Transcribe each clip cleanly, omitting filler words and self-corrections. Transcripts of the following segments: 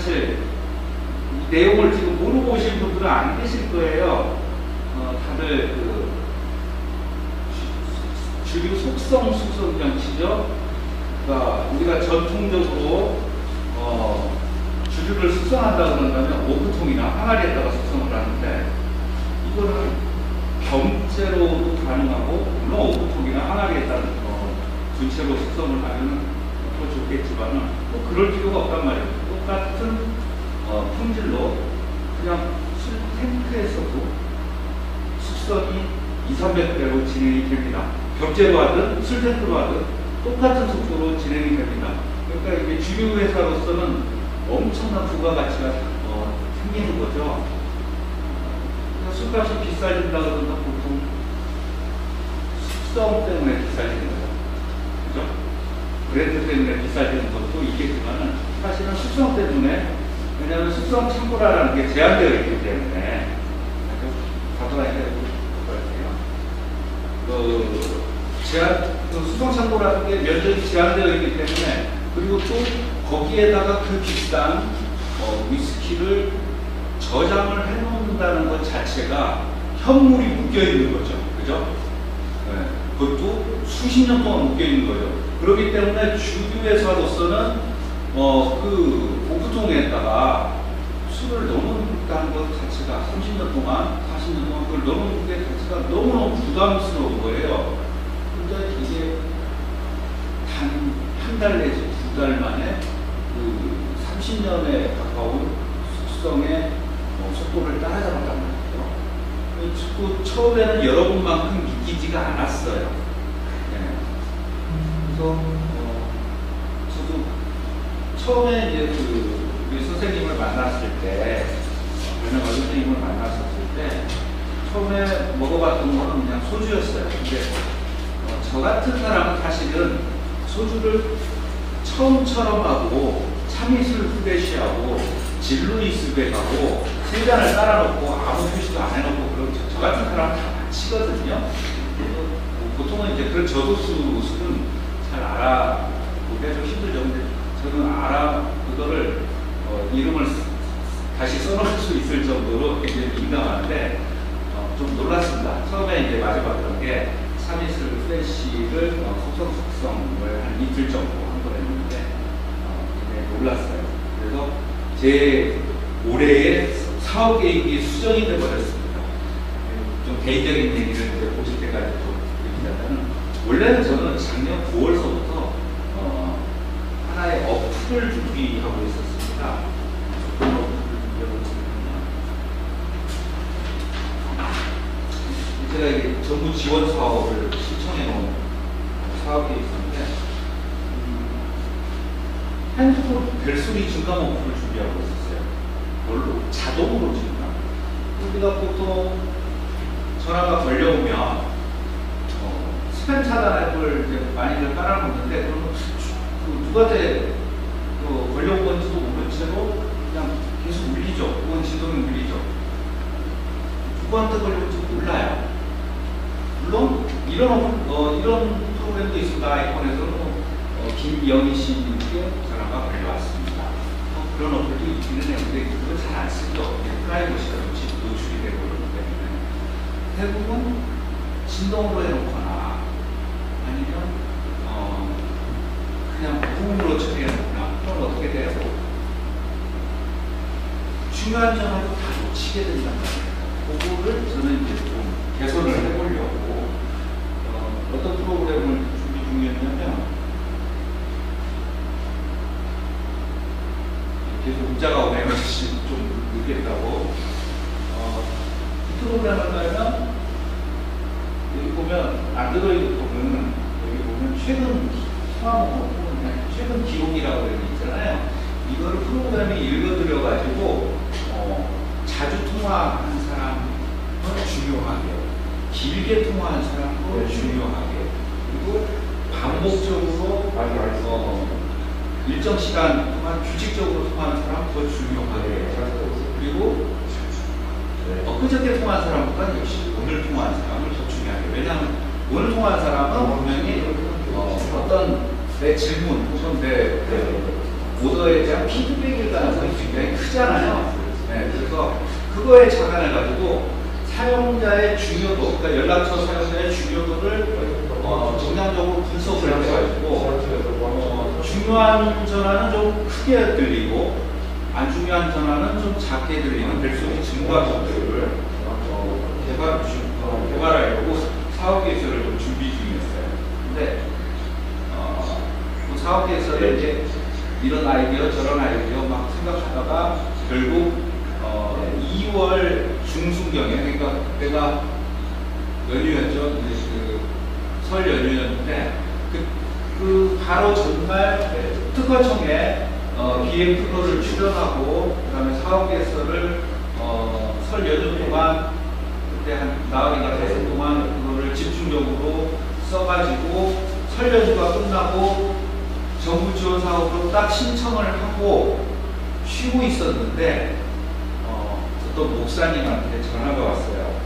사실 이 내용을 지금 모르고 오신 분들은 안 계실 거예요. 다들 그 주류 속성 수성 장치죠. 그러니까 우리가 전통적으로 주류를 숙성한다 그런다면 오크통이나 항아리에다가 숙성을 하는데 이거는 병째로도 가능하고 물론 오크통이나 항아리에다가 분체로 숙성을 하면 더 좋겠지만은 뭐 그럴 필요가 없단 말이에요. 똑같은 품질로 그냥 술 탱크에서도 숙성이 200~300배로 진행이 됩니다. 벽제로 하든 술 탱크로 하든 똑같은 속도로 진행이 됩니다. 그러니까 이게 주류 회사로서는 엄청난 부가가치가 생기는 거죠. 술값이 비싸진다 그러면 보통 숙성 때문에 비싸지는 거죠. 그죠? 브랜드 때문에 비싸지는 것도 있겠지만은 사실은 숙성 때문에, 왜냐하면 숙성 창고라는 게 제한되어 있기 때문에 수성 창고라는 게 면적이 제한되어 있기 때문에, 그리고 또 거기에다가 그 비싼 위스키를 저장을 해놓는다는 것 자체가 현물이 묶여 있는 거죠. 그죠? 네. 그것도 수십 년 동안 묶여 있는 거죠. 그렇기 때문에 주류회사로서는 그 오크통에다가 술을 넣는다는 것 자체가 30년 동안, 40년 동안 그걸 넣는 게 자체가 너무너무 부담스러운 거예요. 근데 이게 단 한 달 내지 두 달 만에 그 30년에 가까운 숙성의 속도를 따라잡았단 말이에요. 그 처음에는 여러분만큼 믿기지가 않았어요. 네. 그래서 저도 처음에 이제 우리 선생님을 만났을 때, 변형관 선생님을 만났었을 때 처음에 먹어봤던 거는 그냥 소주였어요. 근데 저 같은 사람은 사실은 소주를 처음처럼 하고 참이슬 후레쉬하고 진루이스백하고 세 잔을 따라놓고 아무 표시도 안 해놓고, 그럼 저 같은 사람은 다 마치거든요. 보통은 이제 그런 저도수 술은 잘 알아보기가 좀 힘들죠. 근데 저는 그거를 이름을 다시 써놓을 수 있을 정도로 굉장히 민감한데 좀 놀랐습니다. 처음에 이제 마셔봤던 게 참이슬 후레쉬를 숙성을 한 이틀 정도 한 거였는데 굉장히 놀랐어요. 그래서 제 올해의 사업 계획이 수정이 되어버렸습니다. 좀 개인적인 얘기를 이제 보실 때까지 또 얘기하자면, 원래는 저는 작년 9월서부터 하나의 어플을 준비하고 있었습니다. 어떤 어플을 준비하고 있었냐면, 제가 이게 정부 지원 사업을 신청해 놓은 사업이 있었는데, 핸드폰 벨소리 증감 어플을 준비하고 있었어요. 그걸로 자동으로 증감. 우리가 보통 전화가 걸려오면 스팸 차단 앱을 이제 많이들 깔아놓는데, 그러면 누구한테 걸려온 건지도 모른 채로 그냥 계속 울리죠. 그건 진동이 울리죠. 누구한테 걸려온지 몰라요. 물론 이런 프로그램도 있습니다. 아이폰에서는 김영희 씨님께 전화가 걸려왔습니다. 그런 어플도 있기는 했는데 그걸 잘 안 쓰죠. 프라이버시가 노출이 되고 그러기 때문에 대부분 진동으로 해놓거나 아니면 그냥 무음으로 처리해놓거나, 그건 어떻게 돼요? 중요한 전화도 다 놓치게 된단 말이에요. 그거를 저는 이제 좀 개선을 해보려고 어떤 프로그램을 준비 중이었냐면, 계속 문자가 오네요. 좀 늦겠다고. 프로그램을 하면 여기 보면 안드로이드 보면 여기 보면 최근 통화번호, 최근 기록이라고 되어 있잖아요. 이거를 프로그램이 읽어드려가지고 자주 통화하는 사람은 중요하게, 길게 통화하는 사람도 중요하게, 그리고 반복적으로 일정 시간 동안 규칙적으로 통화하는 사람 더 중요하게, 그리고 엊그저께 통화한 사람보다 역시 오늘 통화한 사람을 더 중요하게. 왜냐하면 오늘 통화한 사람은 분명히 어떤 내 질문 혹은 내 오더에 대한 피드백일 가능성이 굉장히 크잖아요. 네, 그래서 그거에 착안해가지고 사용자의 중요도, 그러니까 연락처 사용자의 중요도를 정량적으로 분석을 해가지고 중요한 전화는 좀 크게 들리고 안 중요한 전화는 좀 작게 들리는 벨소리 증가도들을 개발하려고 사업 계획서를 좀 준비 중이었어요. 근데 그 사업 계획서를 이제 이런 아이디어 저런 아이디어 막 생각하다가 결국 2월 중순경에, 그러니까 그때가 연휴였죠. 설 연휴였는데 그 바로 전날 특허청에 BM 프로를 출연하고 그다음에 사업 계획서를 설 연휴 동안 그때 한 나흘인가 닷새 동안 그거를 집중적으로 써가지고 설 연휴가 끝나고 정부 지원 사업으로 딱 신청을 하고 쉬고 있었는데 어떤 목사님한테 전화가 왔어요.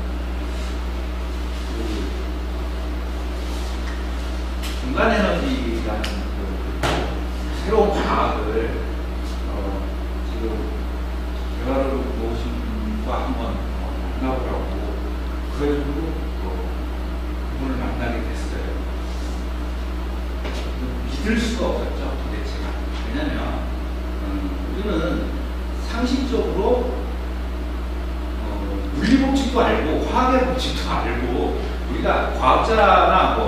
중간에너지라는 새로운 과학을 지금 대화를 놓으신 분과 한번 만나보라고 그래가지고 그분을 만나게 됐어요. 믿을 수가 없었죠, 도대체가. 왜냐면 우리는 상식적으로 물리법칙도 알고 화학의 법칙도 알고 우리가 과학자나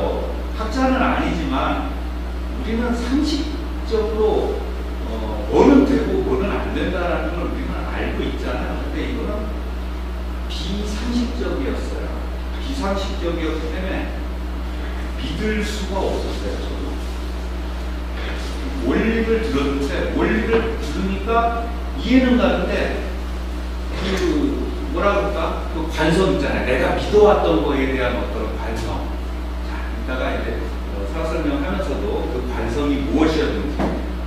학자는 아니지만 우리는 상식적으로 뭐는 되고 뭐는 안 된다는 걸 우리는 알고 있잖아요. 근데 이거는 비상식적이었어요. 비상식적이었기 때문에 믿을 수가 없었어요. 저도 원리를 들었는데 원리를 들으니까 이해는 가는데 뭐라 그럴까? 그 관성 있잖아요. 내가 믿어왔던 거에 대한 어떤 관성. 자, 이따가 이제 사업 설명하면서도 그 관성이 무엇이었는지,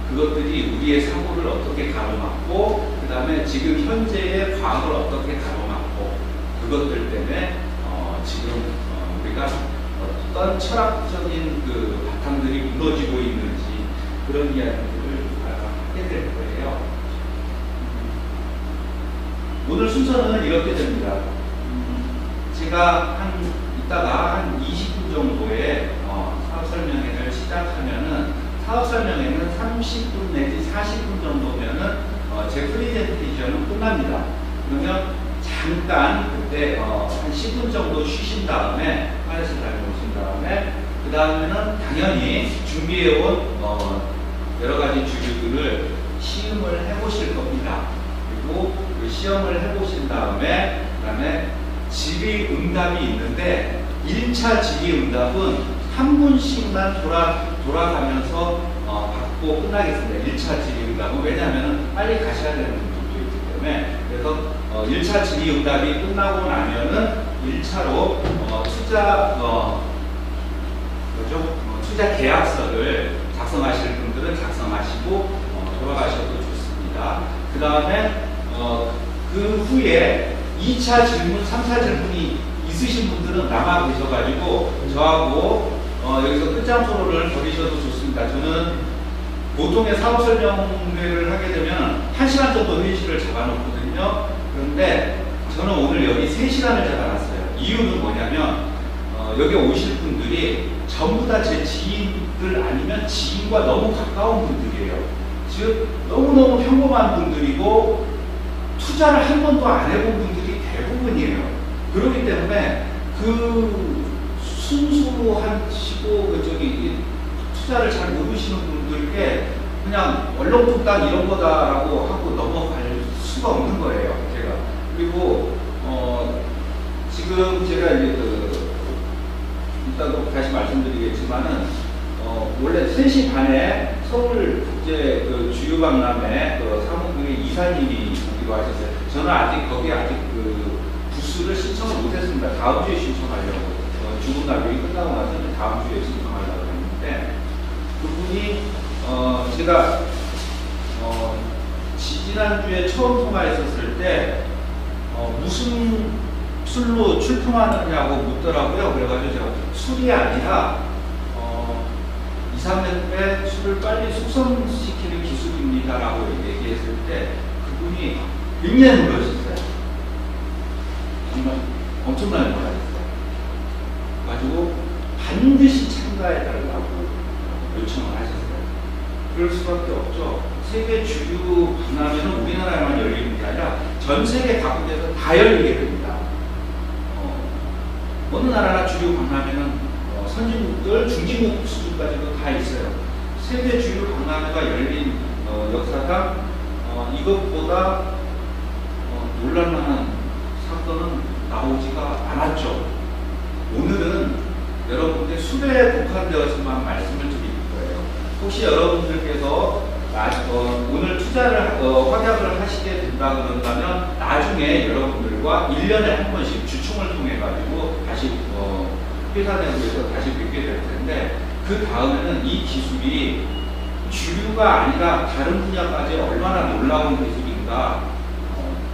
그것들이 우리의 사고를 어떻게 가로막고, 그 다음에 지금 현재의 과학을 어떻게 가로막고, 그것들 때문에 지금 우리가 어떤 철학적인 그 바탕들이 무너지고 있는지 그런 이야기들을 하게 될 거예요. 오늘 순서는 이렇게 됩니다. 제가 이따가 한 20분 정도에 사업 설명회를 시작하면은 사업 설명회는 30분 내지 40분 정도면은 제 프리젠테이션은 끝납니다. 그러면 잠깐 그때 한 10분 정도 쉬신 다음에 화장실 다녀오신 다음에 그 다음에는 당연히 준비해온 여러 가지 주류들을 시음을 해보실 겁니다. 그리고 그 시험을 해보신 다음에 그다음에 질의응답이 있는데 1차 질의응답은 한 분씩만 돌아가면서 받고 끝나겠습니다. 1차 질의응답은 왜냐하면 빨리 가셔야 되는 분들도 있기 때문에 그래서 1차 질의응답이 끝나고 나면은 1차로 투자 계약서를 작성하실 분들은 작성하시고 돌아가셔도 좋습니다. 그 다음에 그 후에 2차 질문, 3차 질문이 있으신 분들은 남아 계셔가지고 저하고 여기서 끝장 토론을 벌이셔도 좋습니다. 저는 보통의 사업 설명회를 하게 되면 1시간 정도 회의실을 잡아놓거든요. 그런데 저는 오늘 여기 3시간을 잡아놨어요. 이유는 뭐냐면 여기 오실 분들이 전부 다 제 지인들 아니면 지인과 너무 가까운 분들이에요. 즉 너무너무 평범한 분들이고 투자를 한 번도 안 해본 분들이 대부분이에요. 그렇기 때문에 그 순수로 하시고 투자를 잘 모르시는 분들께 그냥 얼렁뚱땅 이런 거다라고 하고 넘어갈 수가 없는 거예요. 제가. 그리고 지금 제가 이제 이따도 다시 말씀드리겠지만은 원래 3시 반에 서울국제 주요 박람회 사무국의 이사님이 오기로 하셨어요. 저는 거기 아직 부스를 신청을 못했습니다. 다음 주에 신청하려고. 죽은 날이 끝나고 나서 다음 주에 신청하려고 했는데 그분이 제가 지난주에 처음 통화했었을 때 무슨 술로 출품하느냐고 묻더라고요. 그래가지고 제가 술이 아니라 3년에 술을 빨리 숙성시키는 기술입니다라고 얘기했을 때 그분이 굉장히 놀라셨어요. 정말 엄청나게 놀라셨어요. 가지고 반드시 참가해달라고 요청을 하셨어요. 그럴 수밖에 없죠. 세계 주류 박람회는 우리나라에만 열리는 게 아니라 전 세계 각국에서 다 열리게 됩니다. 어느 나라나 주류 박람회는 선진국들, 중진국 수준까지도 다 있어요. 세계 주류 박람회가 열린 역사상 이것보다 놀랄만한 사건은 나오지가 않았죠. 오늘은 여러분들 술에 국한되어서만 말씀을 드릴 거예요. 혹시 여러분들께서 오늘 투자를 확약을 하시게 된다 그런다면 나중에 여러분들과 1년에 한 번씩 주총을 통해 가지고 다시 회사내부에서 다시 뵙게 될 텐데 그 다음에는 이 기술이 주류가 아니라 다른 분야까지 얼마나 놀라운 기술인가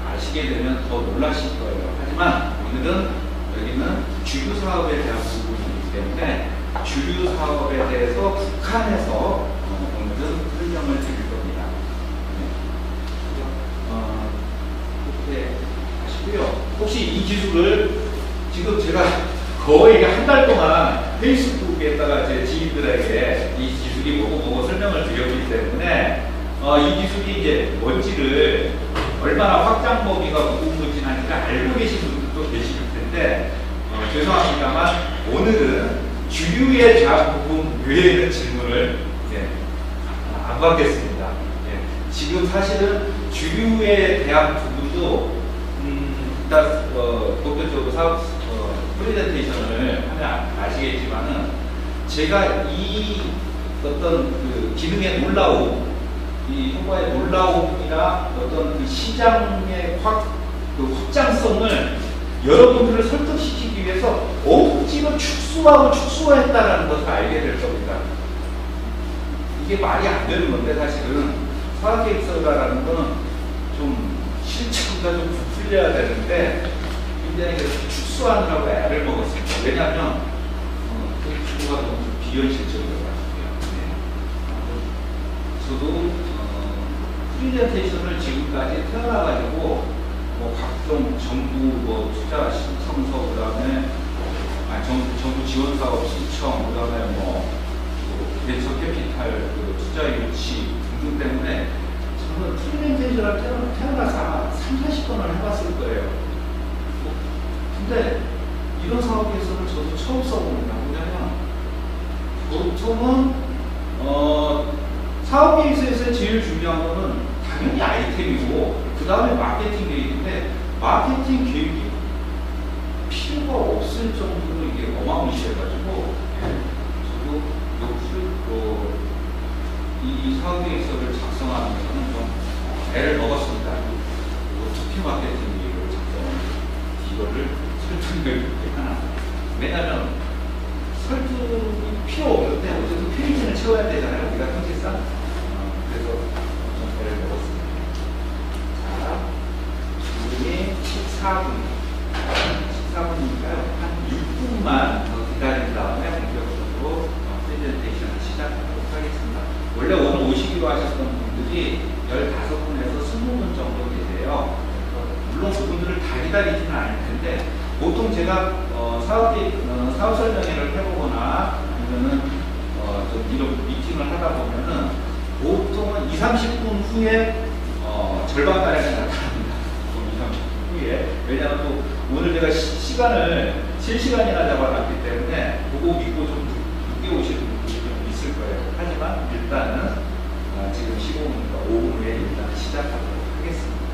아시게 되면 더 놀라실 거예요. 하지만 오늘은 여기는 주류 사업에 대한 부분이기 때문에 주류 사업에 대해서 북한에서 오늘은 설명을 드릴 겁니다. 이렇게 하시고요. 혹시 이 기술을 지금 제가 거의 한 달 동안 페이스북에다가 제 지인들에게 이 기술이 뭐고 설명을 드렸기 때문에 이 기술이 이제 뭔지를 얼마나 확장 범위가 무궁무진하니까 알고 계신 분들도 계실 텐데 죄송합니다만 오늘은 주류에 대한 부분 외에는 질문을 안 받겠습니다. 지금 사실은 주류에 대한 부분도 일단 본격적으로 사업 프레젠테이션을 하면 아시겠지만은 제가 이 어떤 그 기능의 놀라움, 이 효과의 놀라움이나 어떤 그 시장의 그 확장성을 여러분들을 설득시키기 위해서 억지로 축소했다는 것을 알게 될 겁니다. 이게 말이 안 되는 건데 사실은 사업계획서라는 거는 좀 실체보다 좀 부풀려야 되는데 굉장히 축소하느라고 애를 먹었습니다. 왜냐하면 그 주도가 너무 비현실적이어가지고요. 저도 프레젠테이션을 지금까지 태어나가지고 각종 정부 투자 신청서 그다음에 정부 지원 사업 신청 그다음에 벤처 캐피탈 투자 유치 등등 때문에 저는 프레젠테이션을 태어나서 30-40번을 해봤을 거예요. 근데 이런 사업에서는 저도 처음 써봅니다. 왜냐하면 보통은 사업계획서에서 제일 중요한 거는 당연히 아이템이고 그 다음에 마케팅 계획인데 마케팅 계획이 필요가 없을 정도로 이게 어마무시해가지고 저도 이 사업계획서를 작성하는 데는 좀 애를 먹었습니다. 어떻게 마케팅 계획을 작성하는지 이거를 설득력이 하나. 왜냐하면 설득이 필요 없는데 어쨌든 페이지는 채워야 되잖아요. 우리가 현실상. 그래서 좀 애를 먹었습니다. 자, 지금이 14분이니까요. 한 6분만 더 기다린 다음에 본격적으로 프레젠테이션을 시작하도록 하겠습니다. 원래 오늘 오시기로 하셨던 분들이 15분에서 20분 정도 계세요. 물론 그분들을 다 기다리지는 않을 텐데 보통 제가 사업 설명회를 해보거나 아니면은 좀 이런 미팅을 하다 보면은 보통은 20-30분 후에 절반가량이 나타납니다. 20-30분 후에. 왜냐하면 또 오늘 제가 시간을 7시간이나 잡아놨기 때문에 그거 믿고 좀 늦게 오시는 분들이 좀 있을 거예요. 하지만 일단은 지금 15분과 5분 후에 일단 시작하도록 하겠습니다.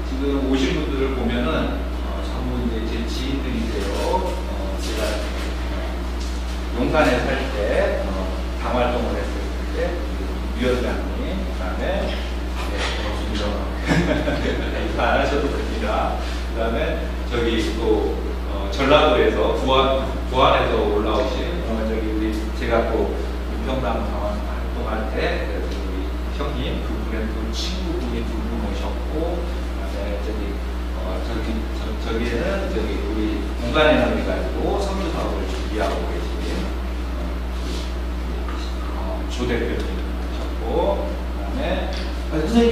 지금 오신 분들을 보면은 전부 이제 제 지인들이세요. 제가 용산에 살 때 당 활동을 했을 때 위원장님, 그다음에 인사 안 하셔도 됩니다. 그다음에 저기 또 전라도에서 부안에서 올라오신 저기 우리 제가 또 은평당 당원 활동할 때 우리 형님 그분의 또 친구분이 두 분 오셨고. 저기 저기에는 우리 공간 에너지 가지고 석유 사업을 준비하고 계신 조 대표님이셨고, 그다음에 선생님,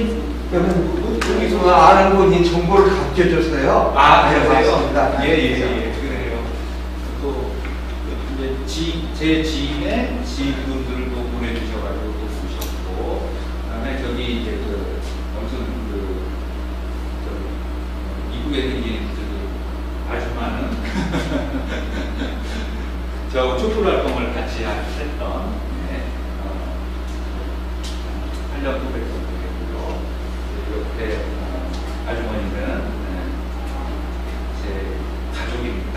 여기서 아는 분이 정보를 가르쳐줬어요. 아, 네, 그래요? 맞습니다. 예, 그래요. 또 이제 제 지인의 지인분들도 보내주셔가지고 또 보셨고, 그다음에 저기 이제 무슨 미국에 생긴 아주 많은 저 촛불 활동을 같이 했던 한력 후배 정도 되고요. 옆에 아주머니는 제 가족입니다.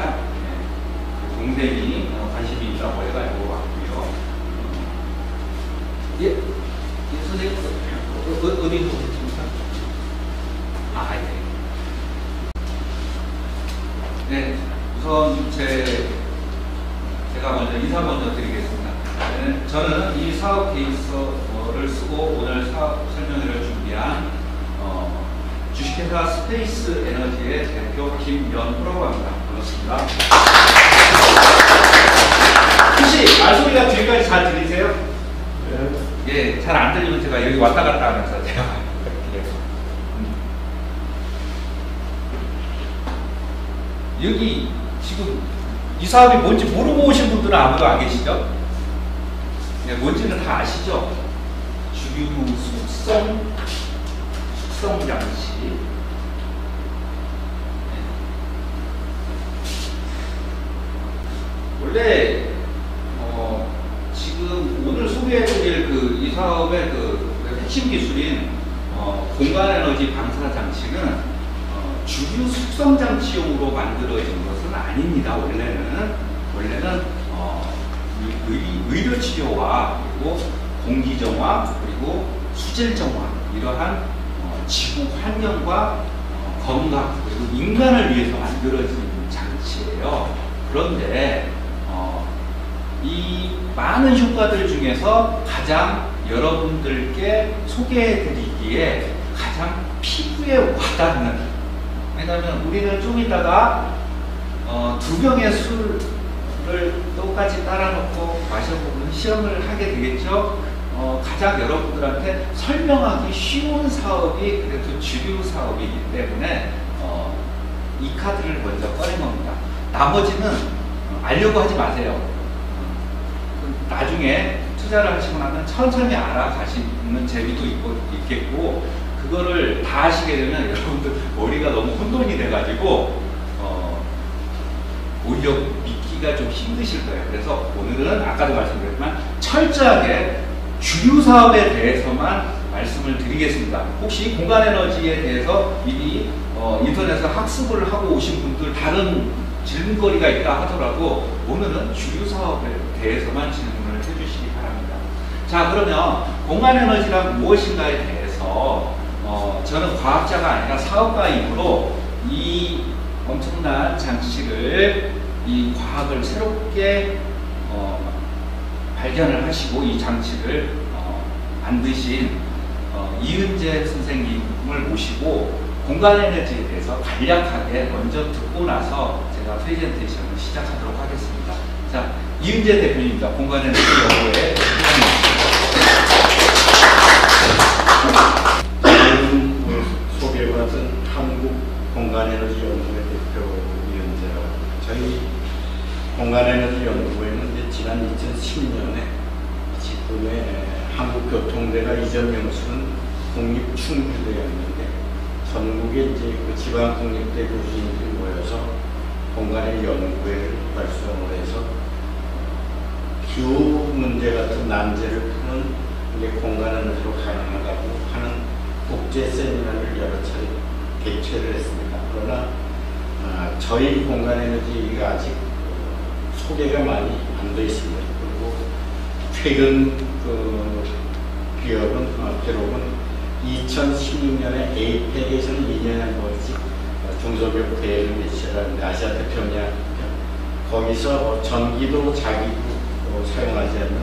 동생이 관심이 있다고 해가지고 왔고요. 예, 선생님 어디서 오셨습니까? 아, 예. 네, 우선 제가 먼저 인사 먼저 드리겠습니다. 네, 저는 이 사업 계획서를 쓰고 오늘 사업 설명회를 준비한 주식회사 스페이스 에너지의 대표 김연호라고 합니다. 반갑습니다. 혹시 말소리가 뒤에까지 잘 들리세요? 네. 예, 잘 안 들리면 제가 여기 왔다 갔다 하면서 제가 여기 지금 이 사업이 뭔지 모르고 오신 분들은 아무도 안 계시죠? 네, 뭔지는 다 아시죠? 주류 숙성 장치. 네. 원래 지금 오늘 소개해드릴 이 사업의 핵심 기술인 공간 에너지 방사 장치는 주류 숙성 장치용으로 만들어진 것은 아닙니다. 원래는 의료 치료와 그리고 공기 정화 그리고 수질 정화 이러한 지구 환경과 건강 그리고 인간을 위해서 만들어진 장치예요. 그런데 이 많은 효과들 중에서 가장 여러분들께 소개해드리기에 가장 피부에 와닿는, 왜냐하면 우리는 좀 이따가 2병의 술을 똑같이 따라놓고 마셔보는 시험을 하게 되겠죠. 가장 여러분들한테 설명하기 쉬운 사업이 그래도 주류 사업이기 때문에 이 카드를 먼저 꺼낸 겁니다. 나머지는 알려고 하지 마세요. 나중에 투자를 하시고 나면 천천히 알아가시는 재미도 있겠고, 그거를 다 하시게 되면 여러분들 머리가 너무 혼돈이 돼가지고 오히려 믿기가 좀 힘드실 거예요. 그래서 오늘은 아까도 말씀드렸지만 철저하게 주류 사업에 대해서만 말씀을 드리겠습니다. 혹시 공간 에너지에 대해서 미리 인터넷에서 학습을 하고 오신 분들 다른 질문거리가 있다 하더라도 오늘은 주류 사업에 대해서만 질문을 해주시기 바랍니다. 자, 그러면 공간 에너지란 무엇인가에 대해서 저는 과학자가 아니라 사업가이므로 이 엄청난 장치를, 이 과학을 새롭게 발견을 하시고 이 장치를 만드신 이은재 선생님을 모시고 공간 에너지에 대해서 간략하게 먼저 듣고 나서 제가 프레젠테이션을 시작하도록 하겠습니다. 자, 이은재 대표입니다. 공간 에너지 연구회 소개받은 한국공간에너지연구회 대표 이은재라고. 저희 공간에너지연구회는 이제 지난 2010년에 지금의 한국교통대가 이전 명칭은 국립충주대였는데 전국의 이제 그 지방 국립대 교수님들이 모여서 공간의 연구회를 발송을 해서 기후 문제 같은 난제를 푸는 이제 공간에너지로 가능하다고 하는 국제 세미나를 여러 차례 개최를 했습니다. 그러나 저희 공간에너지가 아직 소개가 많이 안 되어 있습니다. 그리고 최근 기록은 2016년에 에이펙에서는 2년에 한 번씩 중소기업 대회를 개최하는데 아시아 태평양 거기서 전기도 자기도 사용하지 않는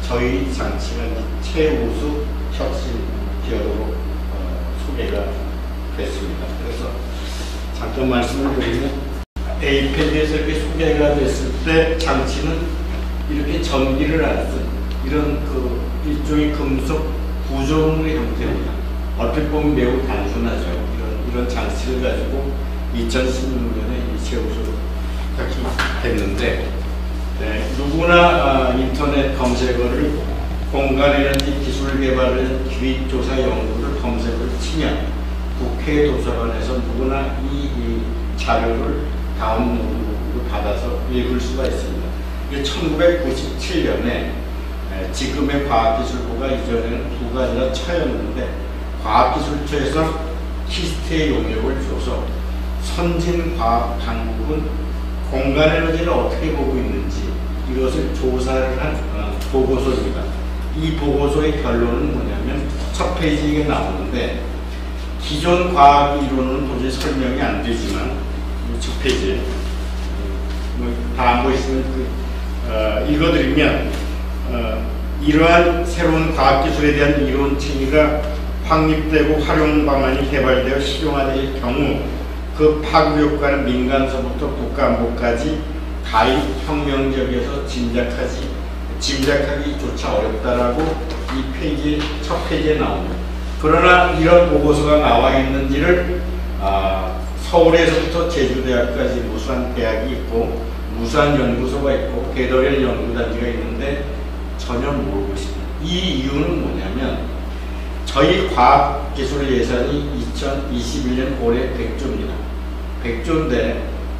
저희 장치가 최우수 혁신 기업으로 소개가 됐습니다. 그래서 잠깐 말씀을 드리면 A페이지에서 이렇게 소개가 됐을 때 장치는 이렇게 전기를 안 쓴 이런 그 일종의 금속 구조물의 형태입니다. 얼핏 보면 매우 단순하죠. 이런 장치를 가지고 2016년에 제조됐는데 누구나 인터넷 검색어를 공간에너지 기술 개발을 기획조사 연구를 검색을 치면 국회 도서관에서 누구나 이 자료를 다운로드로 받아서 읽을 수가 있습니다. 1997년에 지금의 과학기술부가 이전에는 두 가지가 처였는데 과학기술처에서 키스트의 용역을 줘서 선진과학당국은 공간에너지를 어떻게 보고 있는지 이것을 조사를 한 보고서입니다. 이 보고서의 결론은 뭐냐면 첫 페이지에 나오는데 기존 과학 이론은 도저히 설명이 안 되지만 첫 페이지에 다 안 보이시면 읽어드리면 이러한 새로운 과학기술에 대한 이론 체계가 확립되고 활용 방안이 개발되어 실용화될 경우 그 파급 효과는 민간서부터 국가안보까지 가히 혁명적이어서 짐작하기조차 어렵다라고 이 페이지 첫 페이지에 나옵니다. 그러나 이런 보고서가 나와 있는지를 서울에서부터 제주대학까지 무수한 대학이 있고 무수한 연구소가 있고 개도련 연구단지가 있는데 전혀 모르고 있습니다. 이 이유는 뭐냐면 저희 과학기술 예산이 2021년 올해 100조입니다. 100조인데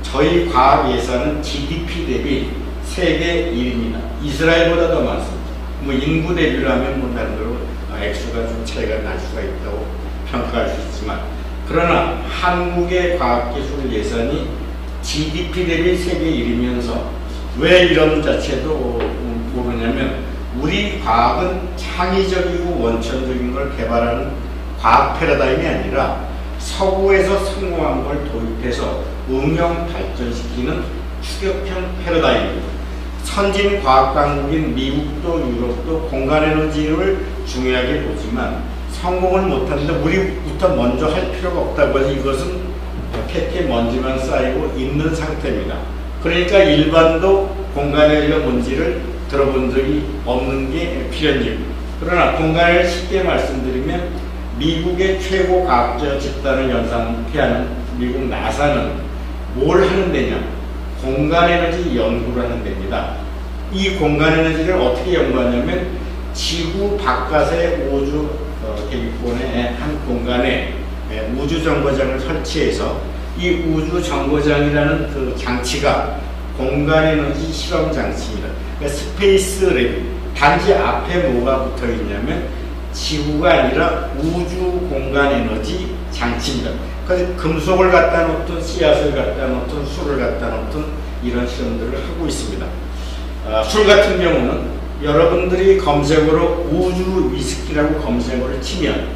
저희 과학 예산은 GDP 대비 세계 1위입니다. 이스라엘보다 더 많습니다. 뭐 인구 대비로 하면 뭐 나름대로 액수가 좀 차이가 날 수가 있다고 평가할 수 있지만 그러나 한국의 과학기술 예산이 GDP 대비 세계 1위면서 왜 이런 자체도 모르냐면 우리 과학은 창의적이고 원천적인 걸 개발하는 과학 패러다임이 아니라 서구에서 성공한 걸 도입해서 응용 발전시키는 추격형 패러다임입니다. 선진 과학 강국인 미국도 유럽도 공간에너지를 중요하게 보지만 성공을 못하는데 우리부터 먼저 할 필요가 없다고 해서 이것은 캐캐 먼지만 쌓이고 있는 상태입니다. 그러니까 일반도 공간에너지가 뭔지를 들어본 적이 없는 게 필연입니다. 그러나 공간을 쉽게 말씀드리면 미국의 최고 과학자 집단을 연상케 미국 나사는 뭘 하는 데냐? 공간에너지 연구를 하는 데입니다. 이 공간에너지를 어떻게 연구하냐면 지구 바깥의 우주 대기권의 한 공간에 우주정거장을 설치해서 이 우주정거장이라는 그 장치가 공간에너지 실험 장치입니다. 그러니까 스페이스 랩, 단지 앞에 뭐가 붙어 있냐면 지구가 아니라 우주 공간에너지 장치입니다. 그래서 금속을 갖다 놓든 씨앗을 갖다 놓든 술을 갖다 놓든 이런 실험들을 하고 있습니다. 술 같은 경우는 여러분들이 검색어로 우주 위스키라고 검색어를 치면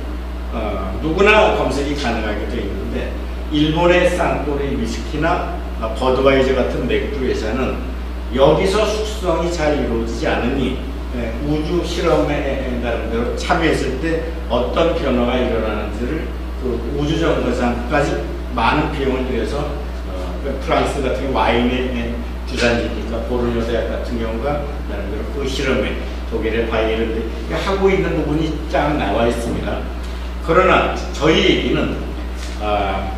누구나 검색이 가능하게 되어 있는데 일본의 쌍토리 위스키나 버드와이저 같은 맥주 회사는 여기서 숙성이 잘 이루어지지 않으니 우주 실험에 나름대로 참여했을 때 어떤 변화가 일어나는지를 그 우주 정거장까지 많은 비용을 들여서 프랑스 같은 경우 와인의 주산지니까 보르뇨 대학 같은 경우가 나름대로 그 실험에 독일의 바이에른 하고 있는 부분이 쫙 나와 있습니다. 그러나 저희 얘기는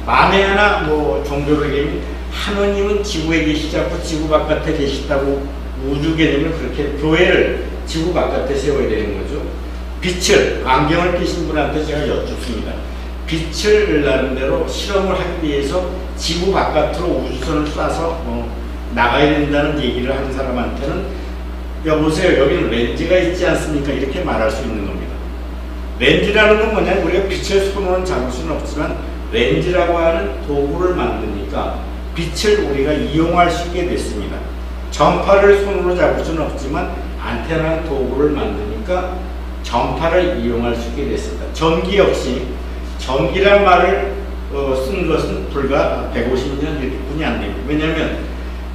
만에 하나 뭐 종교를 얘기하면 하느님은 지구에 계시지 않고 지구 바깥에 계시다고 우주 개념을 그렇게 교회를 지구 바깥에 세워야 되는 거죠. 빛을 안경을 끼신 분한테 제가 여쭙습니다. 빛을 나름대로 실험을 하기 위해서 지구 바깥으로 우주선을 쏴서 나가야 된다는 얘기를 하는 사람한테는 여보세요 여기는 렌즈가 있지 않습니까? 이렇게 말할 수 있는 겁니다. 렌즈라는 건 뭐냐면 우리가 빛을 손으로는 잡을 수는 없지만 렌즈라고 하는 도구를 만드니까 빛을 우리가 이용할 수 있게 됐습니다. 전파를 손으로 잡을 수는 없지만 안테나 도구를 만드니까 전파를 이용할 수 있게 됐습니다. 전기 역시 전기란 말을 쓴 것은 불과 150년 이렇게뿐이 안 됩니다. 왜냐하면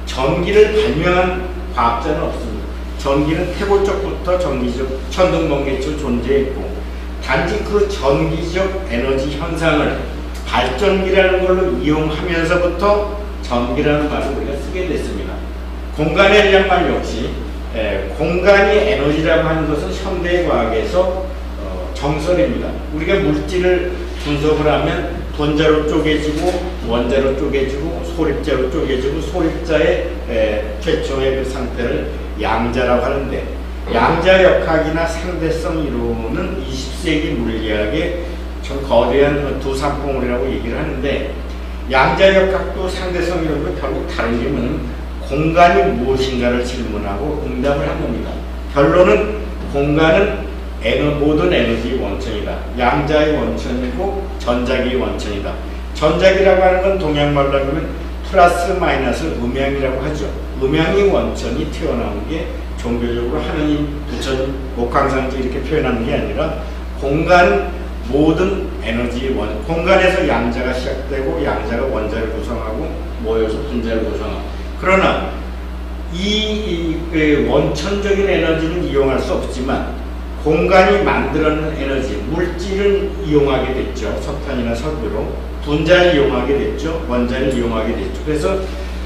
전기를 발명한 과학자는 없습니다. 전기는 태고적부터 전기적 천둥번개처럼 존재했고 단지 그 전기적 에너지 현상을 발전기라는 걸로 이용하면서부터 전기라는 말을 우리가 쓰게 됐습니다. 공간에 대한 말 역시 공간이 에너지라고 하는 것은 현대 과학에서 정설입니다. 우리가 물질을 분석을 하면 분자로 쪼개지고 원자로 쪼개지고 소립자로 쪼개지고 소립자의 최초의 그 상태를 양자라고 하는데, 양자역학이나 상대성 이론은 20세기 물리학의 좀 거대한 두 산봉우리라고 얘기를 하는데, 양자역학도 상대성 이론도 결국 다른 게 뭐냐면 공간이 무엇인가를 질문하고 응답을 한 겁니다. 결론은 공간은 모든 에너지의 원천이다. 양자의 원천이고 전자기의 원천이다. 전자기라고 하는 건 동양말로 하면 플러스 마이너스를 음양이라고 하죠. 음양의 원천이 튀어나온 게 종교적으로 하느님, 부처님, 목황상제 이렇게 표현하는 게 아니라 공간 모든 에너지의 공간에서 양자가 시작되고 양자가 원자를 구성하고 모여서 분자를 구성하고, 그러나 이 원천적인 에너지는 이용할 수 없지만 공간이 만들어낸 에너지, 물질을 이용하게 됐죠. 석탄이나 석유로. 분자를 이용하게 됐죠. 원자를 이용하게 됐죠. 그래서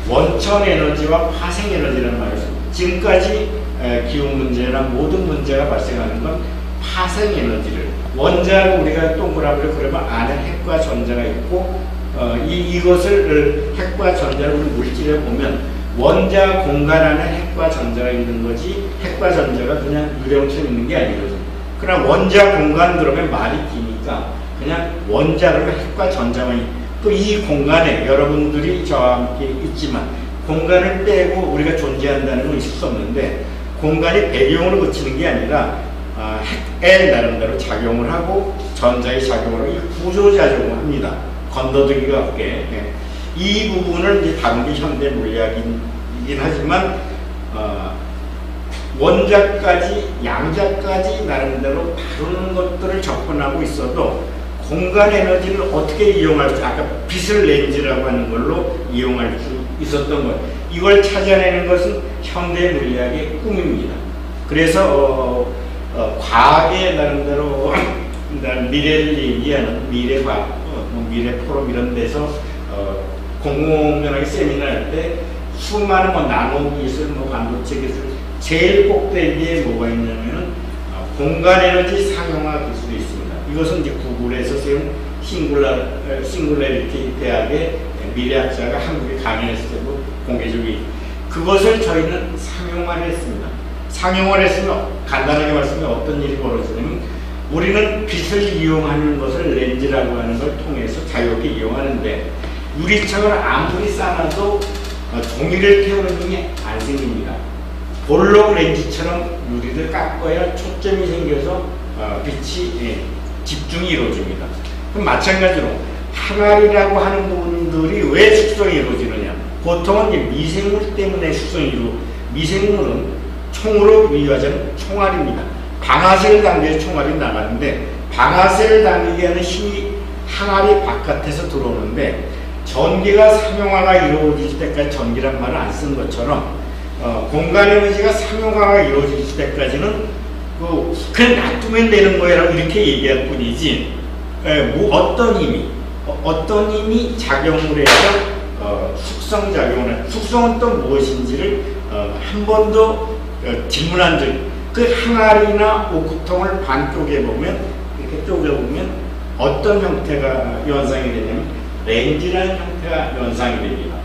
원천 에너지와 파생 에너지라는 말을 씁니다. 지금까지 기후 문제나 모든 문제가 발생하는 건 파생 에너지를, 원자를 우리가 동그라미로 그러면 안에 핵과 전자가 있고 이것을 핵과 전자를 우리 물질에 보면 원자 공간 안에 핵과 전자가 있는 거지 핵과 전자가 그냥 유령처럼 있는 게 아니거든요. 그러나 원자 공간 그러면 말이 기니까 그냥 원자를 핵과 전자만 또 이 공간에 여러분들이 저와 함께 있지만 공간을 빼고 우리가 존재한다는 건 있을 수 없는데, 공간이 배경으로 그치는 게 아니라 핵에 나름대로 작용을 하고 전자의 작용을 하고 구조작용을 합니다. 건너뛰기가 없게. 이 부분을 이제 다룬 게 현대 물리학이긴 하지만 원자까지 양자까지 나름대로 다루는 것들을 접근하고 있어도 공간 에너지를 어떻게 이용할 수, 아까 빛을 렌즈라고 하는 걸로 이용할 수 있었던 것, 이걸 찾아내는 것은 현대 물리학의 꿈입니다. 그래서 과학의 나름대로 미래를 얘기하는 미래과학, 미래 포럼 이런 데서 공공연하게 세미나 할 때 수많은 나노 기술, 반도체 기술, 제일 꼭대기에 뭐가 있냐면은 공간 에너지 상용화 기술이 있습니다. 이것은 이제 구글에서 세운 싱글러리티 대학의 미래학자가 한국에 강연했을 때도 공개적이, 그것을 저희는 상용화를 했습니다. 상용화를 했으면 간단하게 말씀드리면 어떤 일이 벌어지냐면, 우리는 빛을 이용하는 것을 렌즈라고 하는 걸 통해서 자유롭게 이용하는데, 유리창을 아무리 쌓아도 종이를 태우는 힘이 안 생깁니다. 볼록 렌즈처럼 유리를 깎아야 초점이 생겨서 빛이 집중이 이루어집니다. 그럼 마찬가지로 항아리라고 하는 부분들이 왜 숙성이 이루어지느냐? 보통은 이제 미생물 때문에 미생물은 총으로 비유하자면 총알입니다. 방아쇠를 당겨서 총알이 나가는데, 방아쇠를 당기게 하는 힘이 항아리 바깥에서 들어오는데, 전기가 상용화가 이루어질 때까지 전기란 말을 안 쓴 것처럼 공간 에너지가 상용화가 이루어질 때까지는 그냥 놔두면 되는 거라고 이렇게 얘기할 뿐이지, 어떤 힘이 작용을 해서 숙성작용을, 숙성은 또 무엇인지를 한 번도 질문한 적이, 그 항아리나 오크통을 반쪽에 보면, 이렇게 쪼개보면 어떤 형태가 연상이 되냐면 렌즈라는 형태가 연상이 됩니다.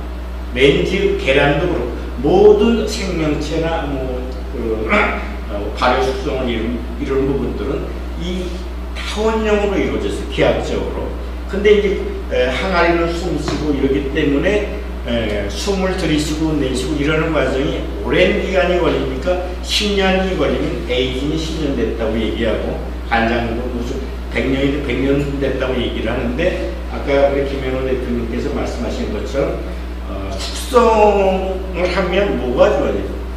렌즈 계란도 그렇고 모든 생명체나 발효 숙성을 이루는 부분들은 이 타원형으로 이루어졌어요. 기하학적으로. 근데 이제 항아리는 숨 쉬고 이러기 때문에 숨을 들이쉬고 내쉬고 이러는 과정이 오랜 기간이 걸리니까 10년이 걸리면 에이징이 10년 됐다고 얘기하고, 간장도 무슨 100년 됐다고 얘기를 하는데, 아까 우리 김현호 대표님께서 말씀하신 것처럼 숙성을 하면 뭐가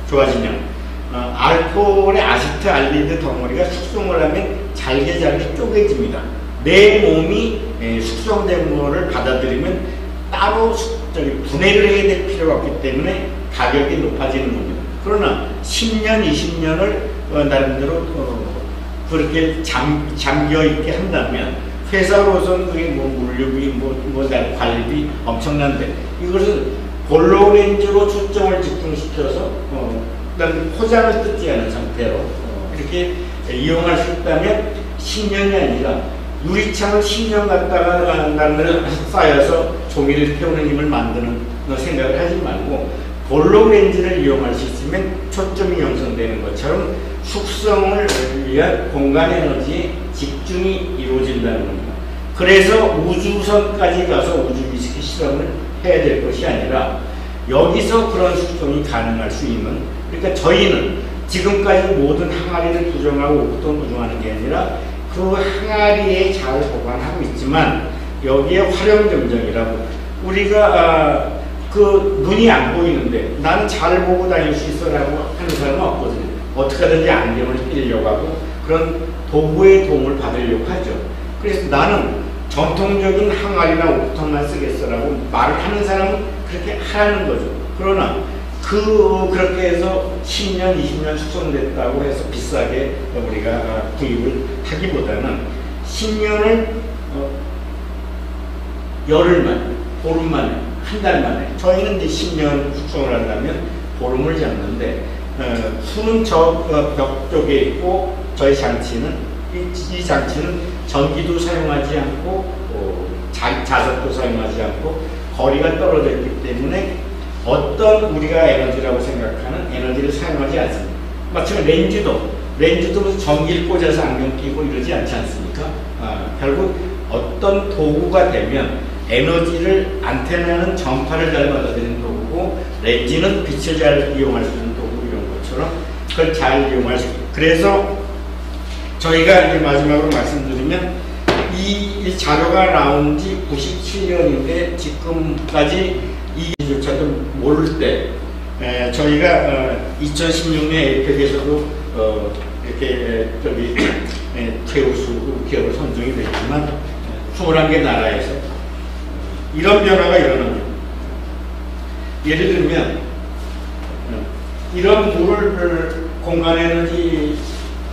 좋아지냐? 알코올의 아시트알데히드 덩어리가 숙성을 하면 잘게 쪼개집니다. 내 몸이 숙성된 거를 받아들이면 따로 분해를 해야 될 필요가 없기 때문에 가격이 높아지는 겁니다. 그러나 10년, 20년을 나름대로 그렇게 잠겨 있게 한다면 회사로서는 그게 뭐 물류비, 관리비 엄청난데 이것은 홀로렌즈로 초점을 집중시켜서 일단 포장을 뜯지 않은 상태로 이렇게 이용할 수 있다면 10년이 아니라 유리창을 10년 갖다가 나는 쌓여서 종이를 태우는 힘을 만드는 생각을 하지 말고 홀로렌즈를 이용할 수 있으면 초점이 형성되는 것처럼 숙성을 위한 공간 에너지의 집중이 이루어진다는 겁니다. 그래서 우주선까지 가서 우주 위스키 실험을 해야 될 것이 아니라 여기서 그런 숙성이 가능할 수 있는, 그러니까 저희는 지금까지 모든 항아리를 부정하고 옥톤 부정하는 게 아니라 그 항아리에 잘 보관하고 있지만 여기에 활용점정이라고 우리가 그 눈이 안 보이는데 나는 잘 보고 다닐 수 있어라고 하는 사람은 없거든요. 어떻게 하든지 안경을 끼려고 하고 그런 도구의 도움을 받으려고 하죠. 그래서 나는 전통적인 항아리나 옥톤만 쓰겠어라고 말을 하는 사람은 그렇게 하라는 거죠. 그러나 그렇게 해서 10년, 20년 숙성됐다고 해서 비싸게 우리가 구입을 하기보다는 10년을 열흘 만에, 보름 만에, 한 달 만에, 저희는 이제 10년 숙성을 한다면 보름을 잡는데 술은 저 벽 쪽에 있고 저희 장치는 이 장치는 전기도 사용하지 않고 자석도 사용하지 않고 거리가 떨어져 있기 때문에 어떤 우리가 에너지라고 생각하는 에너지를 사용하지 않습니다. 마찬가지로 렌즈도 전기를 꽂아서 안경 끼고 이러지 않지 않습니까? 결국 어떤 도구가 되면 에너지를, 안테나는 전파를 잘 받아들이는 도구고 렌즈는 빛을 잘 이용할 수 있는 도구, 이런 것처럼 그걸 잘 이용할 수 있고, 그래서 저희가 이제 마지막으로 말씀드리면 이 자료가 나온 지 97년인데 지금까지 이조차도 모를 때 저희가 2016년 에이펙에서도 이렇게 최우수 기업으로 선정이 됐지만 21개 나라에서 이런 변화가 일어납니다. 예를 들면 이런 물을 공간 에너지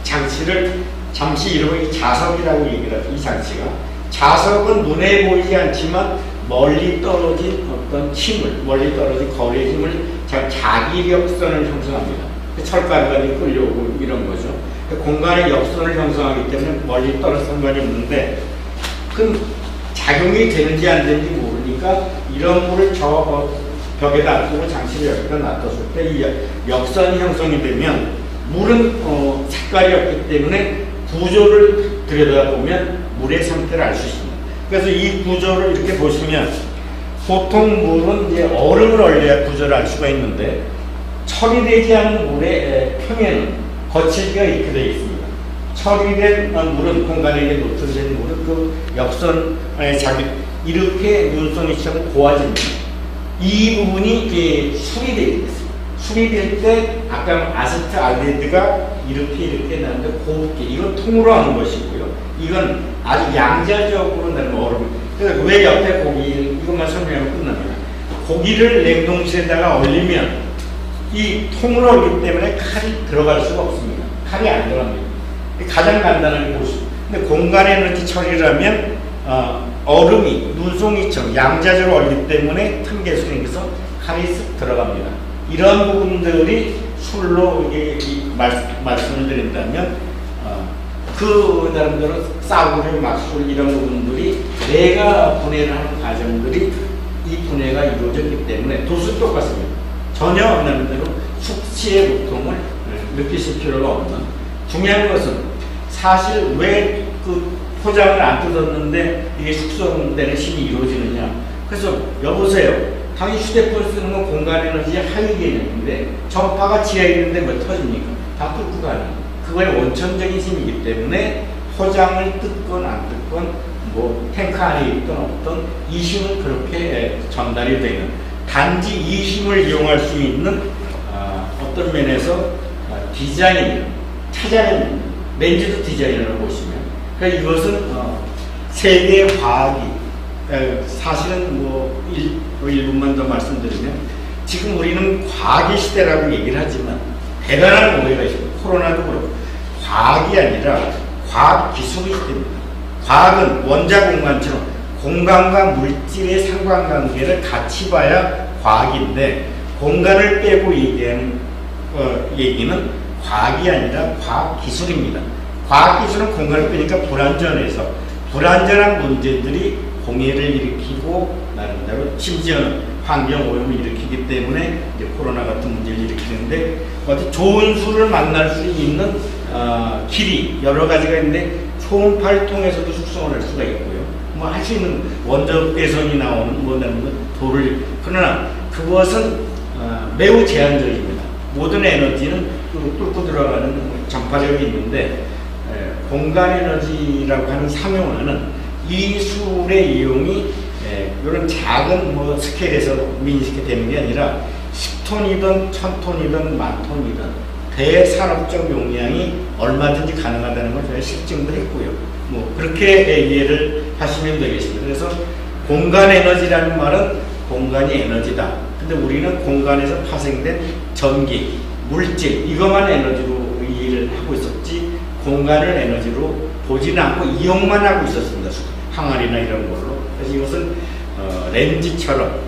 장치를 잠시 이름을 자석이라고 얘기를 하죠. 이 장치가 자석은 눈에 보이지 않지만 멀리 떨어진 어떤 힘을, 멀리 떨어진 거리의 힘을 자기 역선을 형성합니다. 철가루가 끌려오고 이런 거죠. 공간의 역선을 형성하기 때문에 멀리 떨어져 상관이 없는데 그 작용이 되는지 안 되는지 모르니까 이런 물을 저 벽에다 놔두고 장치를 여기다 놔뒀을 때 이 역선이 형성이 되면 물은 색깔이 없기 때문에 구조를 들여다보면 물의 상태를 알 수 있습니다. 그래서 이 구조를 이렇게 보시면 보통 물은 이제 얼음을 얼려야 구조를 알 수가 있는데 처리되지 않은 물의 표면은 거칠기가 이렇게 되어 있습니다. 처리된 물은, 공간에 노출된 물은 그 역선에 이렇게 눈송이처럼 고와집니다. 이 부분이 수리되게 됐습니다. 수리될 때 아까 아세트알데히드가 이렇게 나는데 곱게, 이건 통으로 하는 것이고요. 이건 아주 양자적으로 나는 얼음. 그래서 왜 옆에 고기, 이것만 설명하면 끝납니다. 고기를 냉동실에다가 얼리면 이 통으로 얼기 때문에 칼이 들어갈 수가 없습니다. 칼이 안 들어갑니다. 가장 간단하게 볼 수 있습니다. 근데 공간 에너지 처리를 하면 얼음이 눈송이처럼 양자적으로 얼기 때문에 틈개 속에서 칼이 쓱 들어갑니다. 이런 부분들이 술로 말씀을 드린다면 그 사람들은 싸구려, 막술 이런 부분들이 내가 분해를 하는 과정들이 이 분해가 이루어졌기 때문에 도수 똑같습니다. 전혀 나름대로 숙취의 고통을 느끼실 필요가 없는, 중요한 것은 사실 왜 그 포장을 안 뜯었는데 이게 숙성되는 힘이 이루어지느냐. 그래서 여보세요, 당연히 휴대폰 쓰는 건 공간 에너지의 하위 개념인데 전파가 지하에 있는데 왜 터집니까? 다 뚫고 가는, 그거의 원천적인 힘이기 때문에 포장을 뜯건 안 뜯건 뭐 탱크 안에 있던 없던 이 힘은 그렇게 전달이 되는, 단지 이 힘을 이용할 수 있는 어떤 면에서 디자인, 찾아내는 렌즈도 디자인을 보시면, 그러니까 이것은 세계의 과학이, 사실은 뭐 일부만 더 말씀드리면 지금 우리는 과학의 시대라고 얘기를 하지만 대단한 오해가 있습니다. 코로나도 그렇고 과학이 아니라 과학 기술의 시대입니다. 과학은 원자 공간처럼 공간과 물질의 상관관계를 같이 봐야 과학인데, 공간을 빼고 얘기하는 얘기는 과학이 아니라 과학기술입니다. 과학기술은 공간을 빼니까 불완전해서 불완전한 문제들이 공해를 일으키고 나름대로 심지어는 환경오염을 일으키기 때문에 이제 코로나 같은 문제를 일으키는데, 어디 좋은 수를 만날 수 있는 길이 여러 가지가 있는데 초음파를 통해서도 숙성을 할 수가 있고요. 뭐 할 수 있는 원적 배선이 나오는 뭐냐면 돌을, 그러나 그것은 매우 제한적입니다. 모든 에너지는 뚫고 들어가는 전파력이 있는데, 공간 에너지라고 하는 상용화는 이 수의 이용이 이런 작은 뭐 스케일에서 민식이 되는 게 아니라 10톤이든 1000톤이든 10,000톤이든 대산업적 용량이 얼마든지 가능하다는 걸 저희가 실증도 했고요. 뭐 그렇게 이해를 하시면 되겠습니다. 그래서 공간 에너지라는 말은 공간이 에너지다. 근데 우리는 공간에서 파생된 전기, 물질 이것만 에너지로 이해를 하고 있었지, 공간을 에너지로 보지는 않고 이용만 하고 있었습니다. 항아리나 이런 걸로. 그래서 이것은 렌즈처럼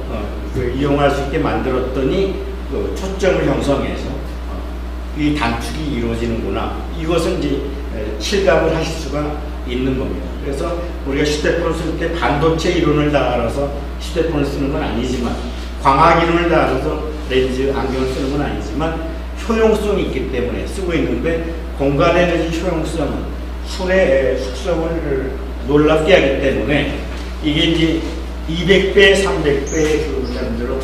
이용할 수 있게 만들었더니 초점을 형성해서 이 단축이 이루어지는구나. 이것은 이제 실감을 하실 수가 있는 겁니다. 그래서 우리가 휴대폰을 쓸 때 반도체 이론을 다 알아서 휴대폰을 쓰는 건 아니지만, 광학 이론을 다 알아서 렌즈 안경을 쓰는 건 아니지만 효용성이 있기 때문에 쓰고 있는데, 공간 에너지 효용성은 술의 숙성을 놀랍게 하기 때문에 이게 이제 200배, 300배의 그 나름대로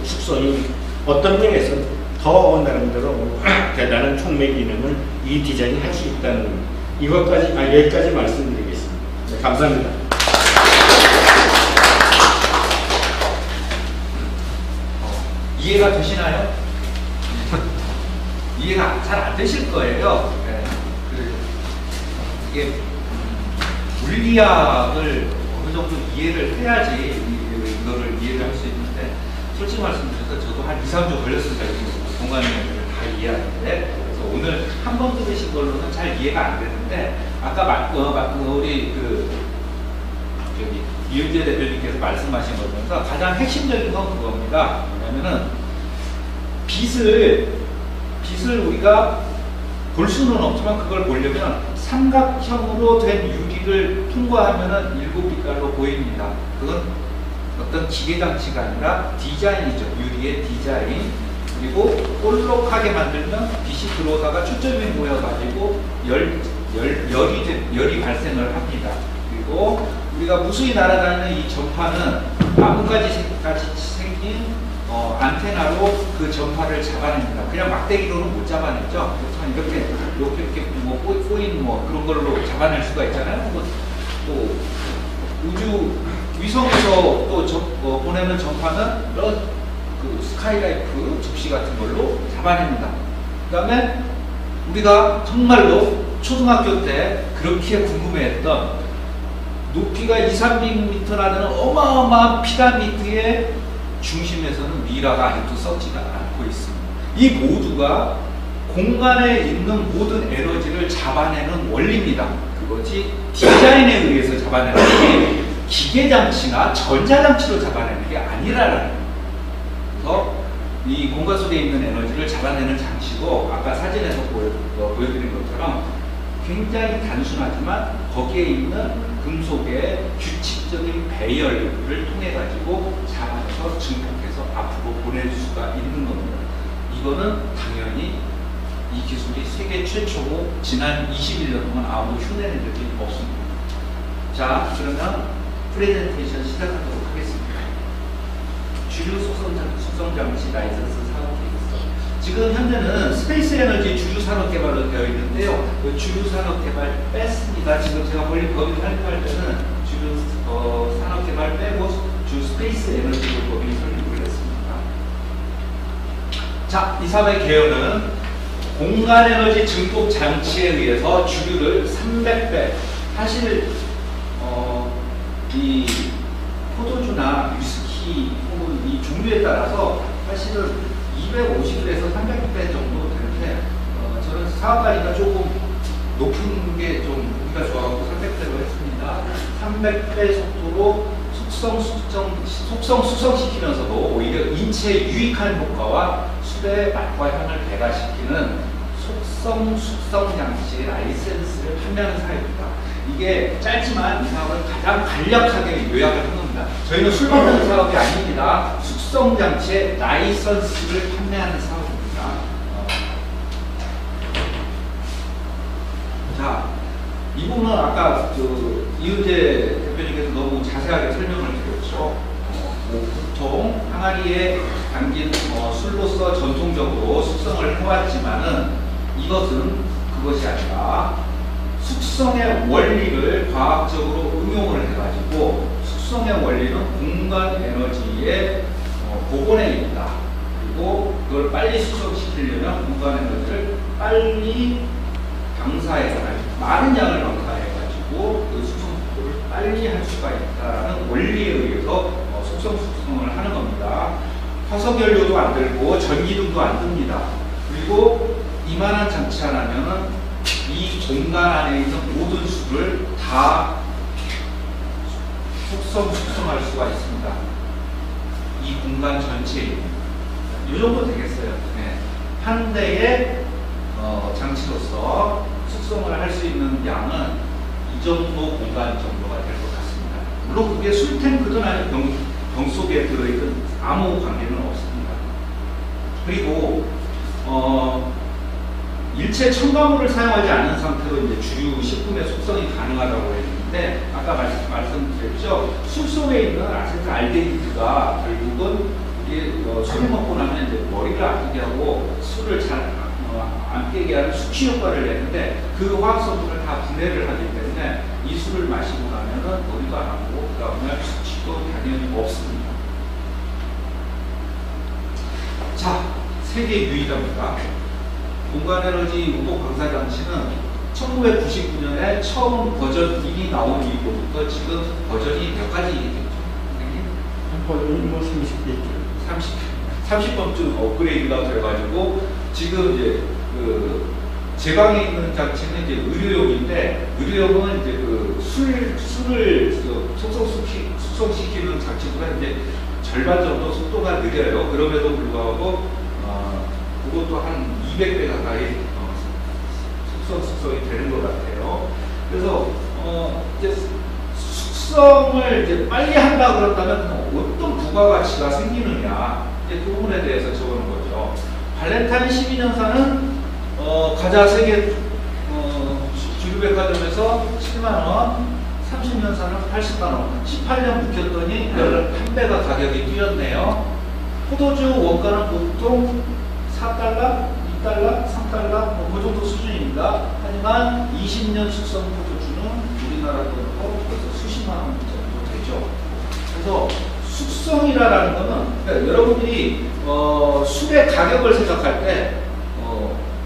숙성이 어떤 면에서 더 나름대로 대단한 촉매 기능을 이 디자인이 할 수 있다는 겁니다. 이것까지, 여기까지 말씀드리겠습니다. 네, 감사합니다. 이해가 되시나요? 이해가 잘 안 되실 거예요. 네. 이게 물리학을 어느 정도 이해를 해야지 이거를 이해를 할 수 있는데, 솔직히 말씀드려서 저도 한 2, 3주 걸렸습니다. 공간 에너지를 다 이해하는데, 그래서 오늘 한 번 들으신 걸로는 잘 이해가 안 되는데, 아까 우리 저기 이은재 대표님께서 말씀하신 것 중에서 가장 핵심적인 건 그겁니다. 뭐냐면은 빛을 우리가 볼 수는 없지만 그걸 보려면 삼각형으로 된 유리를 통과하면은 7빛깔로 보입니다. 그건 어떤 기계 장치가 아니라 디자인이죠. 유리의 디자인. 그리고 볼록하게 만들면 빛이 들어오다가 초점이 모여가지고 열이 발생을 합니다. 그리고 우리가 무수히 날아다니는 이 전파는 나뭇가지 같이 생긴 안테나로 그 전파를 잡아냅니다. 그냥 막대기로는 못 잡아내죠. 이렇게 뭐 꼬인 뭐 그런 걸로 잡아낼 수가 있잖아요. 또 우주 위성에서 또 보내는 전파는 그 스카이라이프 접시 같은 걸로 잡아냅니다. 그 다음에 우리가 정말로 초등학교 때 그렇게 궁금해했던 높이가 200~300m 되는 어마어마한 피라미드의 중심에서는 미라가 아직도 썩지가 않고 있습니다. 이 모두가 공간에 있는 모든 에너지를 잡아내는 원리입니다. 그것이 디자인에 의해서 잡아내는 게 기계장치나 전자장치로 잡아내는 게 아니라는 거예요. 그래서 이 공간 속에 있는 에너지를 잡아내는 장치도 아까 사진에서 보여드린 것처럼 굉장히 단순하지만 거기에 있는 금속의 규칙적인 배열을 통해 가지고 잡아내서 증폭해서 앞으로 보낼 수가 있는 겁니다. 이거는 당연히 이 기술이 세계 최초고 지난 21년 동안 아무도 흉내낸 적이 없습니다. 자, 그러면 프레젠테이션 시작하도록 하겠습니다. 주류 수송 장치 라이선스 사업 계획서. 지금 현재는 스페이스 에너지 주류 산업 개발로 되어 있는데요. 그 주류 산업 개발 뺐습니다. 지금 제가 법인 설립할 때는 주류 산업 개발 빼고 주 스페이스 에너지로 법인 설립을 했습니다. 자, 이 사업의 개요는 공간 에너지 증폭 장치에 의해서 주류를 300배. 사실 이 포도주나 위스키 혹은 이 종류에 따라서 사실은 250에서 300배 정도 되는데 저는 사업 단위가 조금 높은 게 좀 우리가 좋아하고 300대로 했습니다. 300배 속도로 속성 수성시키면서도 오히려 인체에 유익한 효과와 술의 맛과 향을 배가시키는 속성 숙성 장치 라이센스를 판매하는 사업입니다. 이게 짧지만 이 사업을 가장 간략하게 요약을 한 겁니다. 저희는 술 만드는 사업이 아닙니다. 숙성 장치의 라이선스를 판매하는 사업입니다. 자, 이 부분은 아까 이은재 대표님께서 너무 자세하게 설명을 드렸죠. 보통 항아리에 담긴 술로서 전통적으로 숙성을 해왔지만은 이것은 그것이 아니라 숙성의 원리를 과학적으로 응용을 해가지고 숙성의 원리는 공간 에너지의 복원액입니다. 그리고 그걸 빨리 숙성시키려면 공간 에너지를 빨리 방사해가지고 많은 양을 방사해가지고 그 숙성 속도를 빨리 할 수가 있다는 원리에 의해서 숙성을 하는 겁니다. 화석연료도 안 들고 전기등도 안 듭니다. 그리고 이만한 장치 하나면은 이 공간 안에 있는 모든 술을 다 숙성할 수가 있습니다. 이 공간 전체에 이 정도 되겠어요. 네. 한 대의 장치로서 숙성을 할 수 있는 양은 이 정도 공간 정도가 될 것 같습니다. 물론 그게 술탱크든 아니면 병 속에 들어있든 아무 관계는 없습니다. 그리고 일체 첨가물을 사용하지 않은 상태로 이제 주류 식품의 숙성이 가능하다고 했는데 아까 말씀드렸죠. 술 속에 있는 아세트알데히드가 결국은 이게 술을 먹고 나면 이제 머리를 아프게 하고 술을 잘 안 깨게 하는 숙취 효과를 내는데 그 화학성분을 다 분해를 하기 때문에 이 술을 마시고 나면은 머리도 안 아프고 그 다음날 숙취도 당연히 없습니다. 자, 세계 유일합니다. 공간에너지 우복 방사장치는 1999년에 처음 버전 1이 나온 이후부터 지금 버전이 몇 가지 있겠죠? 버전이 뭐 30개 있죠. 30번쯤 업그레이드가 돼가지고 지금 이제 제방에 있는 장치는 이제 의료용인데 의료용은 이제 술을 숙성시키는 장치보다 이제 절반 정도 속도가 느려요. 그럼에도 불구하고 그것도 한 200배 가까이 숙성이 되는 것 같아요. 그래서 이제 숙성을 이제 빨리 한다 그런다면 어떤 부가가치가 생기느냐 이제 그 부분에 대해서 적어놓은 거죠. 발렌타인 12년산은 가자 세계 주류백화점에서 7만원, 30년산은 80만원, 18년 묵혔더니 11배가 가격이 뛰었네요. 포도주 원가는 보통 4달러, 2달러, 3달러 그 정도 수준입니다. 하지만 20년 숙성 포도주는 우리나라 돈으로 벌써 수십만 원 정도 되죠. 그래서 숙성이라는 거는 그러니까 여러분들이 술의 가격을 생각할 때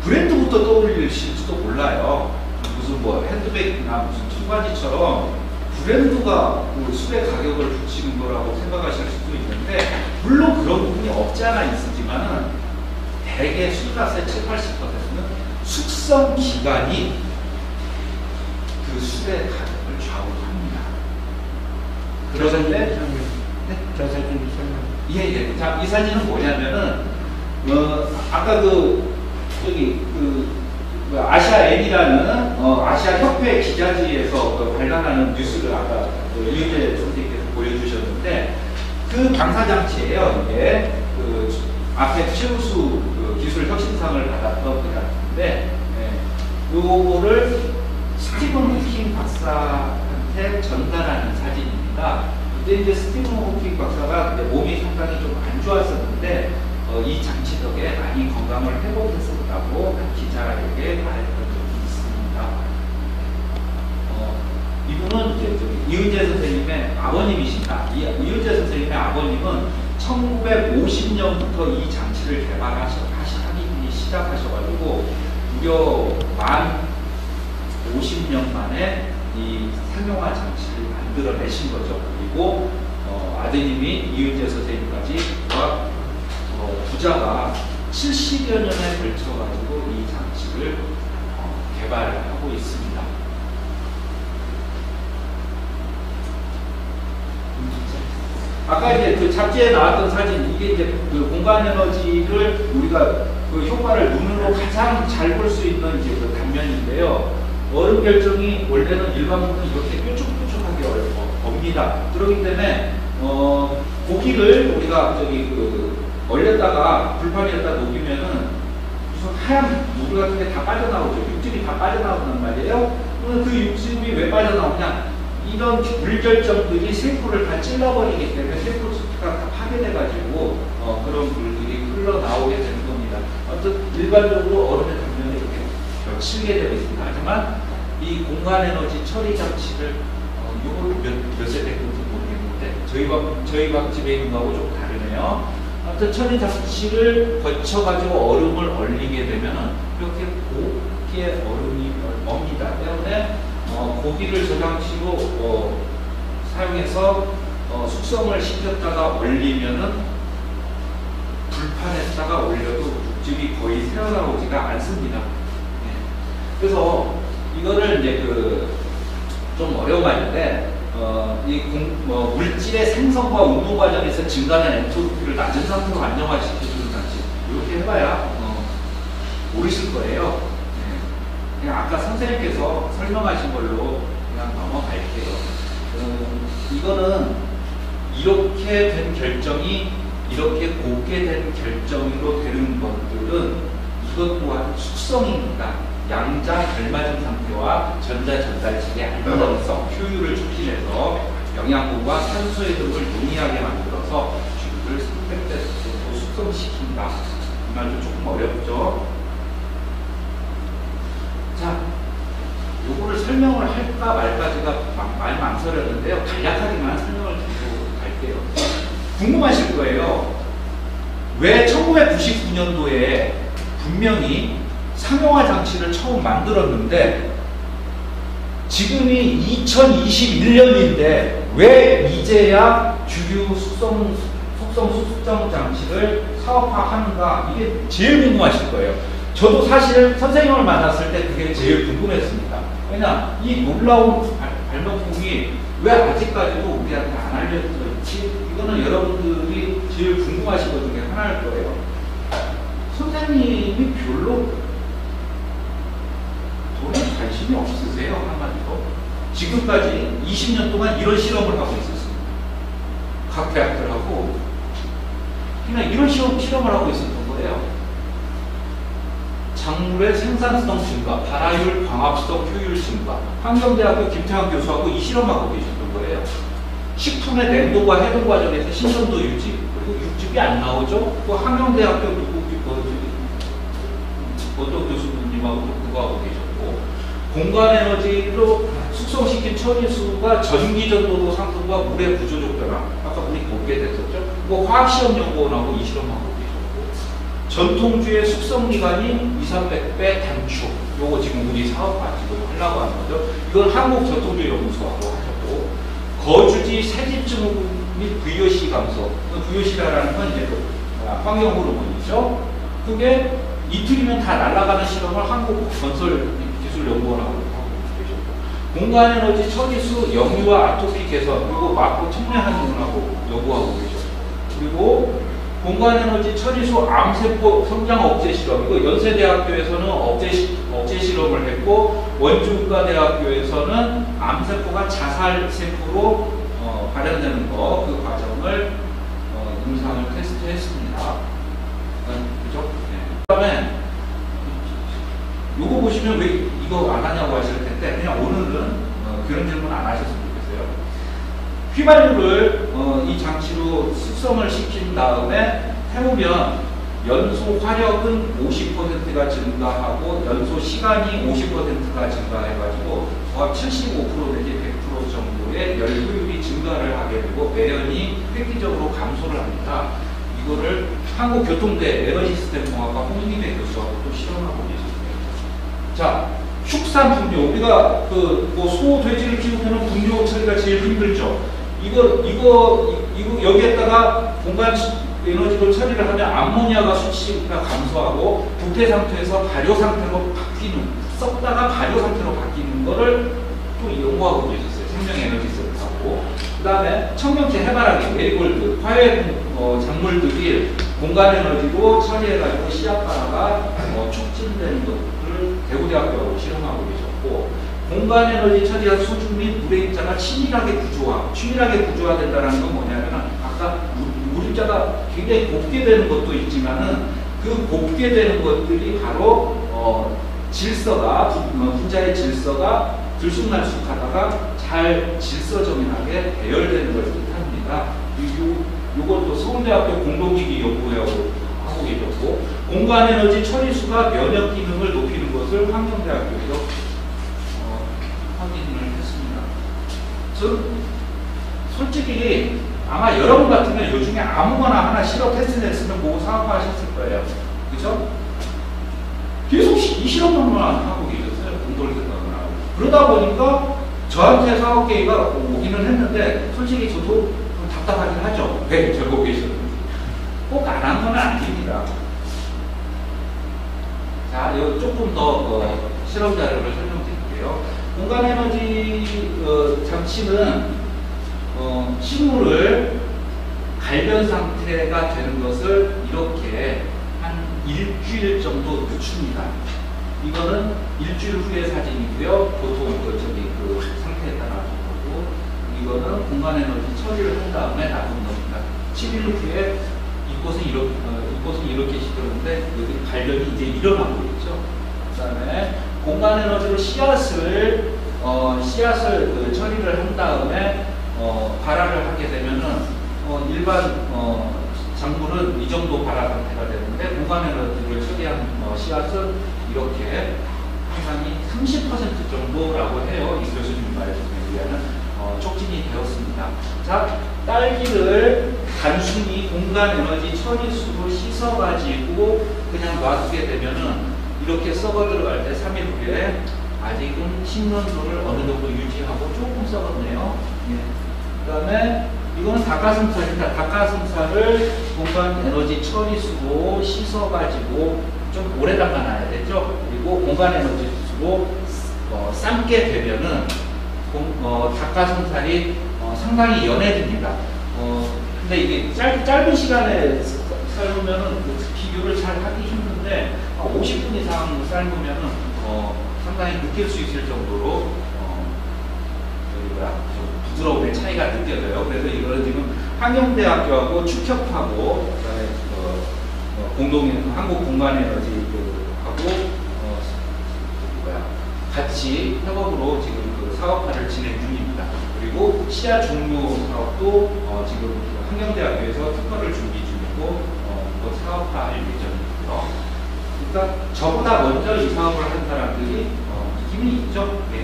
브랜드부터 떠올리실지도 몰라요. 무슨 뭐 핸드백이나 무슨 청바지처럼 브랜드가 그 술의 가격을 붙이는 거라고 생각하실 수도 있는데 물론 그런 부분이 없지 않아 있지만은 대개 술값의 70, 80%는 숙성 기간이 그 술의 가격을 좌우합니다. 그런데 저 사진 설명. 예. 자, 이 사진은 뭐냐면은 아까 아시아N이라는 아시아 협회 기자지에서 발간하는 뉴스를 아까 이은재 선생님께서 보여주셨는데 그 방사장치예요. 이게 앞에 최우수 기술 혁신상을 받았던 그 장치인데 요거를 스티븐 호킹 박사한테 전달하는 사진입니다. 그때 이제 스티븐 호킹 박사가 몸이 상당히 좀 안 좋았었는데 이 장치 덕에 많이 건강을 회복했었다고 기자에게 말했던 적이 있습니다. 이분은 이제 이은재 선생님의 아버님이십니다. 이은재 선생님의 아버님은 1950년부터 이 장치를 개발하기 시작하셔가지고 무려 만 50년 만에 이 상용화 장치를 만들어내신 거죠. 그리고 아드님이 이은재 선생님까지 부자가 70여 년에 걸쳐가지고 이 장치를 개발하고 있습니다. 아까 이제 그 잡지에 나왔던 사진, 이게 이제 그 공간 에너지를 우리가 그 효과를 눈으로 가장 잘 볼 수 있는 이제 그 단면인데요. 얼음 결정이 원래는 일반적으로 이렇게 뾰족뾰족하게 옵니다. 그렇기 때문에 고기를 우리가 저기 그 얼렸다가 불판에다 녹이면은 무슨 하얀 물 같은 게 다 빠져나오죠. 육즙이 다 빠져나온단 말이에요. 그러면 그 육즙이 왜 빠져나오냐? 이런 물결정들이 세포를 다 찔러버리기 때문에 세포 숫자가 다 파괴돼가지고 그런 물들이 흘러나오게 되는 겁니다. 어떤 일반적으로 얼음의 단면에 이렇게 겹치게 되어 있습니다. 하지만 이 공간 에너지 처리 장치를 요걸 몇 세대 건지 모르겠는데 저희 집에 있는 거하고 좀 다르네요. 아무튼 처리 장치를 거쳐가지고 얼음을 얼리게 되면은 이렇게 곱게 얼음이 옵니다. 때문에 고기를 저 장치로 사용해서 숙성을 시켰다가 얼리면은 불판에다가 올려도 육즙이 거의 새어나오지가 않습니다. 네. 그래서 이거를 이제 좀 어려운 말인데 물질의 생성과 운동 과정에서 증가하는 엔트로피를 낮은 상태로 안정화시켜주는 장치, 이렇게 해봐야 모르실 거예요. 네. 그냥 아까 선생님께서 설명하신 걸로 그냥 넘어갈게요. 이거는 이렇게 된 결정이 이렇게 곱게 된 결정으로 되는 것들은 이것 또한 숙성입니다. 양자 결맞은 상태와 전자 전달체의 안정성, 효율을 촉진해서 영양분과 산소의 등을 용이하게 만들어서 주류를 300배 정도 숙성시킨다. 이 말도 조금 어렵죠? 자, 요거를 설명을 할까 말까 제가 많이 망설였는데요. 간략하게만 설명을 드리고 갈게요. 궁금하실 거예요. 왜 1999년도에 분명히 상용화 장치를 처음 만들었는데 지금이 2021년인데 왜 이제야 주류 속성 숙성 장치를 사업화하는가, 이게 제일 궁금하실 거예요. 저도 사실 선생님을 만났을 때 그게 제일 궁금했습니다. 왜냐, 이 놀라운 발명품이 왜 아직까지도 우리한테 안 알려져 있지? 이거는 여러분들이 제일 궁금하신 것 중에 하나일 거예요. 선생님이 별로 돈에 관심이 없으세요, 한마디로. 지금까지 20년 동안 이런 실험을 하고 있었습니다. 각 대학들하고 그냥 이런 실험을 하고 있었던 거예요. 작물의 생산성 증가, 발화율, 광합성, 효율 증가. 환경대학교 김태환 교수하고 이 실험하고 계셨던 거예요. 식품의 냉동과 해동 과정에서 신선도 유지, 그리고 육즙이 안 나오죠. 또 환경대학교 어떤 교수님하고 그거 하고 계셨고, 공간 에너지로 숙성시킨 처리수가 전기 전도도 상승과 물의 구조적 변화, 아까 우리 보게 됐었죠. 뭐 화학시험 연구원하고 이 실험하고 계셨고, 전통주의 숙성 기간이 200~300배 단축. 요거 지금 우리 사업화 지금 하려고 하는 거죠. 이건 한국전통주 연구소하고 하셨고, 거주지 새집증후 및 VOC 감소. VOC라는 건 이제 환경 호르몬이죠. 그게 이틀이면 다 날아가는 실험을 한국건설기술연구원하고 하고 계셨고, 공간 에너지 처리수 영유아 아토피 개선, 그리고 마포 청량한의원하고 연구하고 계셨고, 그리고 공간 에너지 처리수 암세포 성장 억제 실험, 이거 연세대학교에서는 억제 실험을 했고, 원주국가대학교에서는 암세포가 자살세포로 발현되는 거, 그 과정을 임상을 테스트했습니다. 그죠? 네. 그 다음에 요거 보시면 왜 이거 안 하냐고 하실 텐데, 그냥 오늘은 그런 질문 안 하셨으면 좋겠어요. 휘발유를 이 장치로 숙성을 시킨 다음에 태우면 연소 화력은 50%가 증가하고 연소 시간이 50%가 증가해가지고 75% 내지 100% 정도의 열 효율이 증가를 하게 되고 매연이 획기적으로 감소를 합니다. 이거를 한국교통대 에너지시스템공학과 홍님의 교수하고 또 실험하고 계셨어요. 자, 축산 분뇨, 우리가 소, 돼지를 키우면 분뇨 처리가 제일 힘들죠. 이거 여기에다가 공간 에너지로 처리를 하면 암모니아가 수치가 감소하고 부패 상태에서 발효 상태로 바뀌는, 썩다가 발효 상태로 바뀌는 거를 또 연구하고 계셨어요. 생명 에너지 센터하고. 그 다음에 청경채, 해바라기, 메리골드, 화훼 작물들이 공간 에너지로 처리해가지고 씨앗바라가 촉진되는 것들을 대구대학교하고 실험하고 계셨고, 공간 에너지 처리한 소중 및 물의 입자가 치밀하게 구조화된다는 건 뭐냐면, 아까 물 입자가 굉장히 곱게 되는 것도 있지만은 그 곱게 되는 것들이 바로 질서가 분자의 질서가 들쑥날쑥하다가 잘 질서정연하게 배열되는 걸 뜻합니다. 이것도 서울대학교 공동기기 연구회하고 하고 계셨고, 공간 에너지 처리수가 면역 기능을 높이는 것을 환경대학교에서 확인을 했습니다. 저는 솔직히 아마 여러분 같으면 요즘에 아무거나 하나 실험 테스트 냈으면 보고 사업화하셨을 거예요. 그죠? 계속 이 실험만 하고 계셨어요. 공부를 듣거나. 그러다 보니까 저한테 사업 계획가 오기는 했는데, 솔직히 저도 좀 답답하긴 하죠. 왜 적고 계셨는지. 꼭 안 한 건 아닙니다. 자, 이거 조금 더 실험 자료를 설명드릴게요. 공간 에너지 장치는 식물을 갈변 상태가 되는 것을 이렇게 한 일주일 정도 늦춥니다. 이거는 일주일 후의 사진이고요. 보통 그 상태에 따라 거고, 이거는 공간 에너지 처리를 한 다음에 놔둔 겁니다. 7일 후에 이곳은 이렇게 시들었는데 여기 갈변이 이제 일어나고 있죠. 그다음에 공간 에너지로 씨앗을 처리를 한 다음에 발화를 하게 되면은 일반 작물은 이 정도 발화 상태가 되는데, 공간 에너지를 처리한 씨앗은 이렇게 항상이 30% 정도라고 해요. 이 교수님 말씀에 의하면 촉진이 되었습니다. 자, 딸기를 단순히 공간 에너지 처리수로 씻어가지고 그냥 놔두게 되면은 이렇게 썩어 들어갈 때 3일 후에 아직은 신선도를 어느 정도 유지하고 조금 썩었네요. 예. 그 다음에 이거는 닭가슴살입니다. 닭가슴살을 공간 에너지 처리수로 씻어가지고 좀 오래 담가놔야 되죠. 그리고 공간 에너지수로 삶게 되면은 닭가슴살이 상당히 연해집니다. 근데 이게 짧은 시간에 삶으면은 비교를 잘 하기 힘든데 50분 이상 삶으면은 상당히 느낄 수 있을 정도로 부드러움의 차이가 느껴져요. 그래서 이거는 지금 환경대학교하고 축협하고 그다음에 공동인 한국공간에너지하고 같이 협업으로 지금 사업화를 진행 중입니다. 그리고 씨앗 종료 사업도 지금 환경대학교에서 특허를 준비 중이고 또 사업화할 예정이고요. 그러니까 저보다 먼저 이 사업을 한 사람들이 힘이 있죠. 네.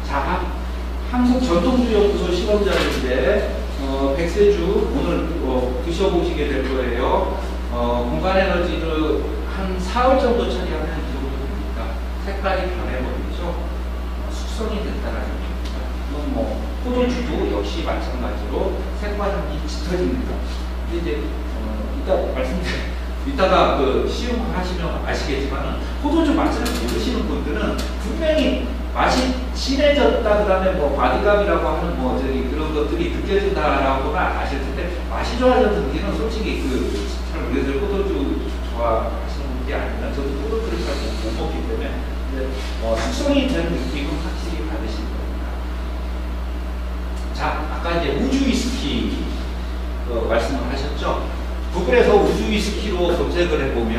자, 한국전통주연구소 실험자인데 백세주 오늘 드셔보시게 될 거예요. 공간 에너지를 한 4월 정도 처리하면 이 정도 됩니다. 색깔이 변해버리죠. 숙성이 됐다는 얘기입니다. 이건 포도주도 역시 마찬가지로 색과향이 짙어집니다. 이제 이따가 시음을 하시면 아시겠지만 포도주 맛을 모르시는 분들은 분명히 맛이 진해졌다, 그 다음에 바디감이라고 하는 그런 것들이 느껴진다라고는 아실 텐데, 맛이 좋아졌는 게는 솔직히 잘 모르겠어요. 포도주 좋아하시는 분이 아니라 저도 포도주를 잘 못 먹기 때문에 숙성이 된 느낌은 확실히 받으실 겁니다. 자, 아까 이제 우주 위스키 말씀을 하셨죠. 구글에서 우주 위스키로 검색을 해보면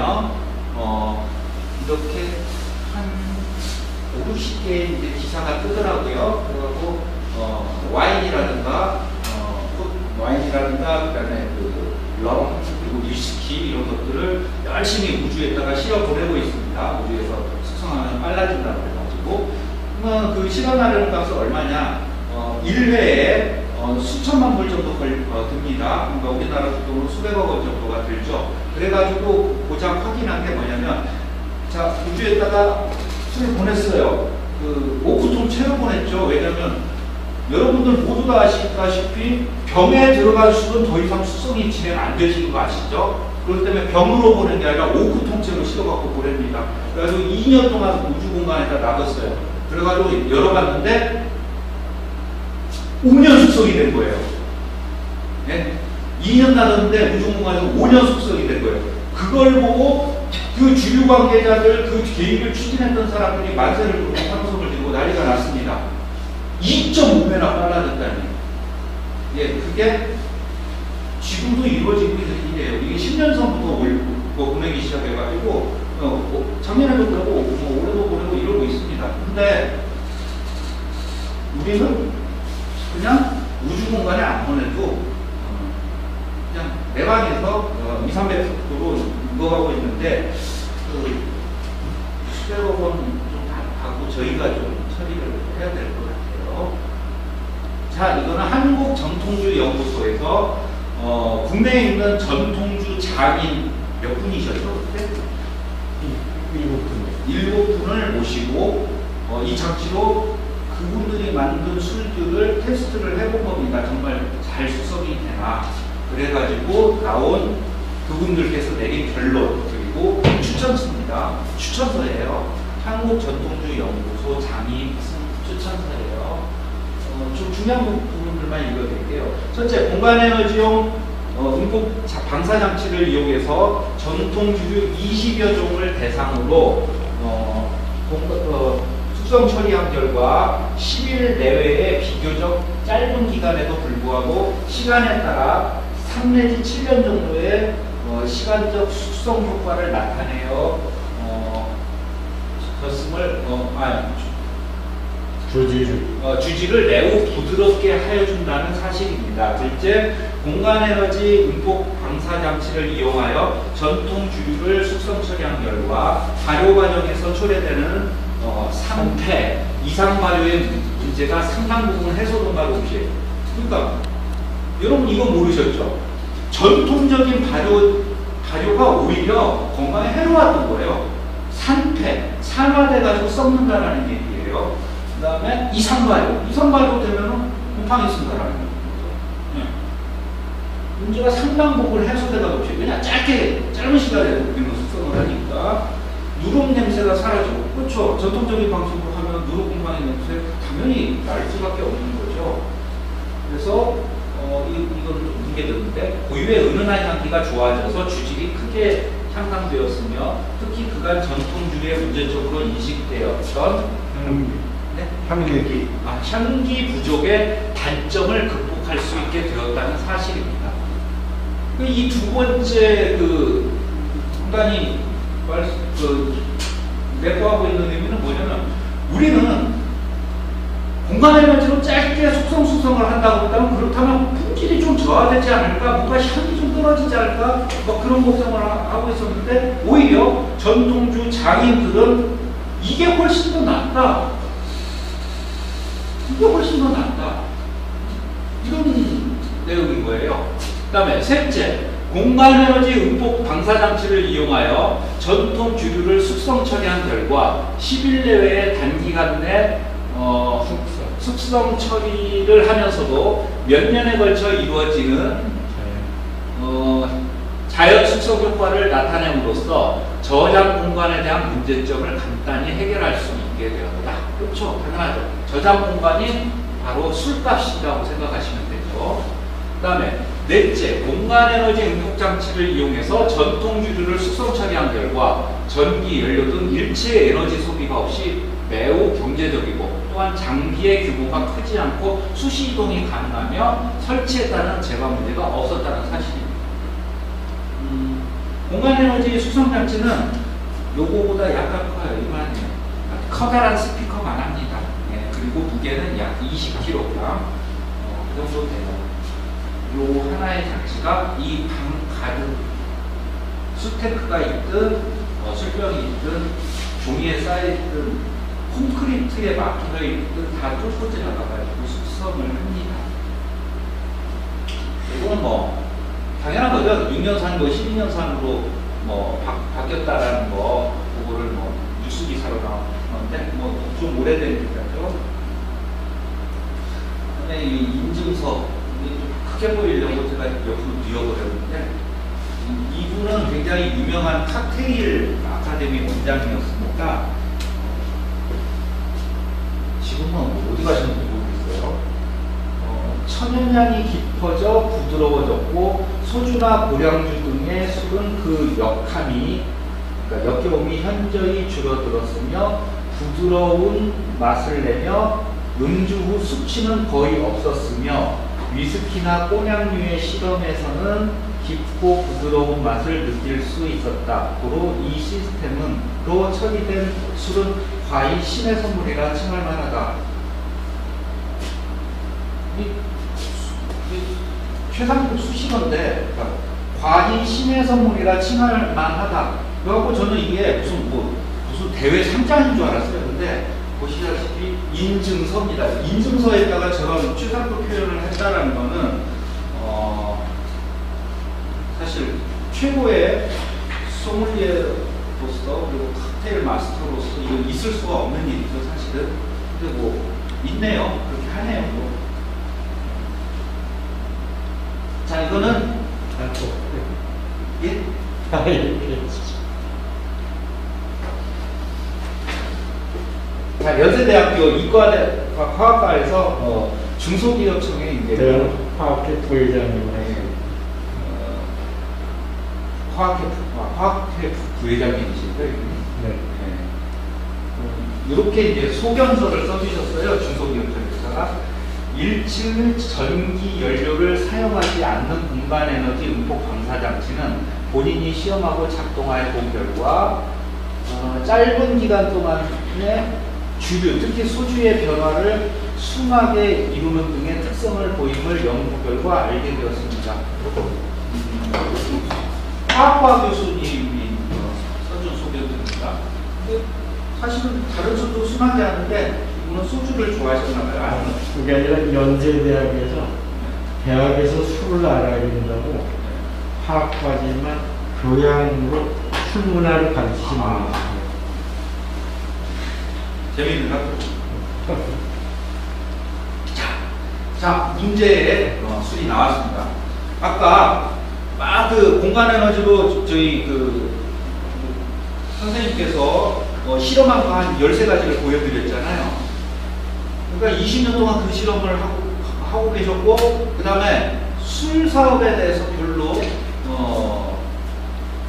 이렇게 한 5, 60개의 이제 기사가 뜨더라고요. 그리고 와인이라든가 그다음에 럼 그리고 위스키 이런 것들을 열심히 우주에다가 실어 보내고 있습니다. 우주에서 숙성하면 빨라진다고 해가지고 그 실어나르는 값은 얼마냐? 1회에 수천만 불 정도 듭니다. 그러니까 우리나라 돈으로 수백억 원 정도가 들죠. 그래가지고 고작 확인한 게 뭐냐면, 자, 우주에다가 술을 보냈어요. 오크통 채로 보냈죠. 왜냐면 여러분들 모두 다 아시다시피 병에 들어간 술은 더 이상 수성이 진행 안 되시는 거 아시죠? 그렇기 때문에 병으로 보낸 게 아니라 오크 통째로 실어갖고 보냅니다. 그래서 2년 동안 우주 공간에다 놔뒀어요. 그래가지고 열어봤는데 5년 숙성이 된 거예요. 예? 2년 나눴는데 우주공간에서 5년 숙성이 된 거예요. 그걸 보고 그 주류 관계자들, 그 계획을 추진했던 사람들이 만세를 부르고 함성을 지르고 난리가 났습니다. 2.5배나 빨라졌다니. 예, 그게 지금도 이루어지고 있는 일이에요. 이게 10년 전부터 보내기 시작해가지고 작년에도 그러고 올해도 그러고 이러고 있습니다. 근데 우리는 그냥 우주 공간에 안 보내도 그냥 내 방에서 200~300%로 익어가고 있는데 수백억 원 좀 받고 저희가 좀 처리를 해야 될 것 같아요. 자, 이거는 한국전통주연구소에서 국내에 있는 전통주 장인 몇 분이셨죠? 그때? 7분을 모시고 이 장치로 그분들이 만든 술들을 테스트를 해본 겁니다. 정말 잘 수성이 되나. 그래가지고 나온 그분들께서 내린 결론, 그리고 추천서입니다. 추천서예요. 한국전통주연구소 장인 추천서예요. 좀 중요한 부분들만 읽어드릴게요. 첫째, 공간에너지용 음폭 방사장치를 이용해서 전통주류 20여 종을 대상으로 숙성 처리한 결과 10일 내외의 비교적 짧은 기간에도 불구하고 시간에 따라 3 내지 7년 정도의 시간적 숙성 효과를 나타내어 주지를 매우 부드럽게 하여준다는 사실입니다. 둘째, 공간에너지 음폭 방사장치를 이용하여 전통 주류를 숙성 처리한 결과 발효 과정에서 초래되는 상태, 이상 발효의 문제가 상당 부분 해소된 바 동시에, 그러니까 여러분 이거 모르셨죠? 전통적인 발효가 오히려 건강에 해로웠던 거예요. 산패, 산화돼가지고 썩는다라는 얘기예요. 그 다음에 이상발효 되면은 곰팡이 쓴다라는 거죠. 네. 문제가 상당 부분 해소되다 없이 그냥 짧은 시간에 우리는 숙성을 하니까 누룩 냄새가 사라지고, 그렇죠? 전통적인 방식으로 하면 누룩 곰팡이 냄새 당연히 날 수밖에 없는 거죠. 그래서 이거는 좀 뭉개졌는데 고유의 은은한 향기가 좋아져서 주질이 크게 향상되었으며 특히 그간 전통주류의 문제적으로 인식되었던 향기 부족의 단점을 극복할 수 있게 되었다는 사실입니다. 이 두 번째 상당히 내포하고 있는 의미는 뭐냐면, 우리는 공간에너지로 짧게 숙성을 한다고 했다면, 그렇다면 품질이 좀 저하되지 않을까, 뭔가 향이 좀 떨어지지 않을까, 그런 걱정을 하고 있었는데, 오히려 전통주 장인들은 이게 훨씬 더 낫다, 이런 내용인 거예요. 그 다음에 셋째, 공간에너지 음폭 방사장치를 이용하여 전통 주류를 숙성 처리한 결과 10일 내외의 단기간 내 숙성 처리를 하면서도 몇 년에 걸쳐 이루어지는 자연 숙성 효과를 나타냄으로써 저장 공간에 대한 문제점을 간단히 해결할 수 있게 되었다. 그렇죠? 당연하죠. 저장 공간이 바로 술값이라고 생각하시면 되죠. 그 다음에 넷째, 공간에너지 응축장치를 이용해서 전통주류를 숙성 처리한 결과 전기, 연료 등 일체의 에너지 소비가 없이 매우 경제적이고, 또한 장비의 규모가 크지 않고 수시 이동이 가능하며 설치에 따른 제거 문제가 없었다는 사실입니다. 공간에너지 숙성장치는 요거보다 약간 커요. 이만해요. 커다란 스피커만 합니다. 예, 그리고 무게는 약 20kg 그 정도 돼요. 요 하나의 장치가 이 방 가득 수탱크가 있든 술병이 있든 종이에 쌓여있든 콘크리트에 막혀 있든 다 뚫고 들어가가지고 숙성을 합니다. 이거는 당연한 거죠. 6년산 12년산으로 바뀌었다라는 거, 그거를 뉴스 기사로 나왔는데 좀 오래된 기사죠. 근데 이 인증서 좀 크게 보이려고 제가 옆으로 뉘어버렸는데, 이분은 굉장히 유명한 칵테일 아카데미 원장이었으니까 지금은 어디 가시는지 모르겠어요. 천연향이 깊어져 부드러워졌고 소주나 고량주 등의 술은 그 역함이, 그러니까 역겨움이 현저히 줄어들었으며 부드러운 맛을 내며 음주 후 숙취는 거의 없었으며 위스키나 꼬냑류의 실험에서는 깊고 부드러운 맛을 느낄 수 있었다. 고로 이 시스템으로 처리된 술은 과히 신의 선물이라 칭할 만하다. 최상급 수식어인데, 그러니까 과히 신의 선물이라 칭할 만하다. 그래갖고 저는 이게 무슨 대회 상장인 줄 알았어요. 근데 보시다시피 인증서입니다. 인증서에다가 저런 최상급 표현을 했다라는 거는 사실 최고의 소믈리에로서 그리고 칵테일 마스터로서 이거 있을 수가 없는 일이죠, 사실은. 근데 뭐 있네요. 그렇게 하네요. 뭐. 자, 이거는 예? 자, 연세대학교 이과학과에서 중소기업청에 이제 화학회 부회장님 화학회 부회장님이신데 네. 이렇게 이제 소견서를 써주셨어요. 중소기업청에다가 1층 전기 연료를 사용하지 않는 공간 에너지 음폭 방사 장치는 본인이 시험하고 작동하여 본 결과 짧은 기간 동안에 주류, 특히 소주의 변화를 순하게 이루는 등의 특성을 보임을 연구 결과 알게 되었습니다. 화학과 교수님이 써준 소견입니다. 사실은 다른 술도 순하게 하는데 이분은 소주를 좋아하셨나봐요. 그게 아니라 연세대학에서 대학에서 술을 알아야 된다고 화학과지만 교양으로 술 문화를 가르치시는 거예요. 재미있는 학교. 자, 문제의 술이 나왔습니다. 아까 막 그 공간 에너지로 저희 선생님께서 실험한 거 한 13가지를 보여드렸잖아요. 그러니까 20년 동안 그 실험을 하고 계셨고, 그 다음에 술 사업에 대해서 별로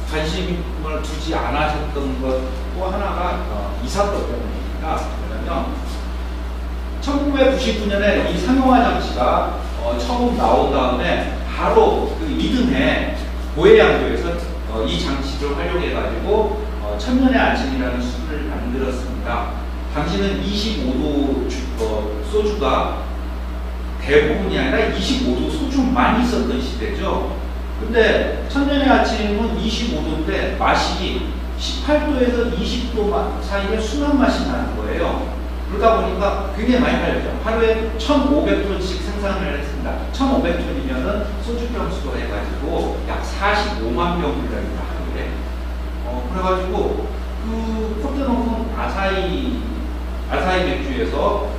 관심을 두지 않으셨던 것 또 하나가 이 사건 때문입니다. 왜냐면 1999년에 이 상용화 장치가 처음 나온 다음에 바로 그 이듬해 고해양조에서 이 장치를 활용해가지고 천년의 아침이라는 술을 만들었습니다. 당시는 25도 소주가 대부분이 아니라 25도 소주만 있었던 시대죠. 근데 천년의 아침은 25도인데 맛이 18도에서 20도 사이에 순한 맛이 나는 거예요. 그러다 보니까 굉장히 많이 팔렸죠. 하루에 1,500톤씩 생산을 했습니다. 1,500톤이면은 소주병 수로 해가지고 약 45만 병 분량입니다, 하루에. 그래가지고 그 포르테노콘 아사히 맥주에서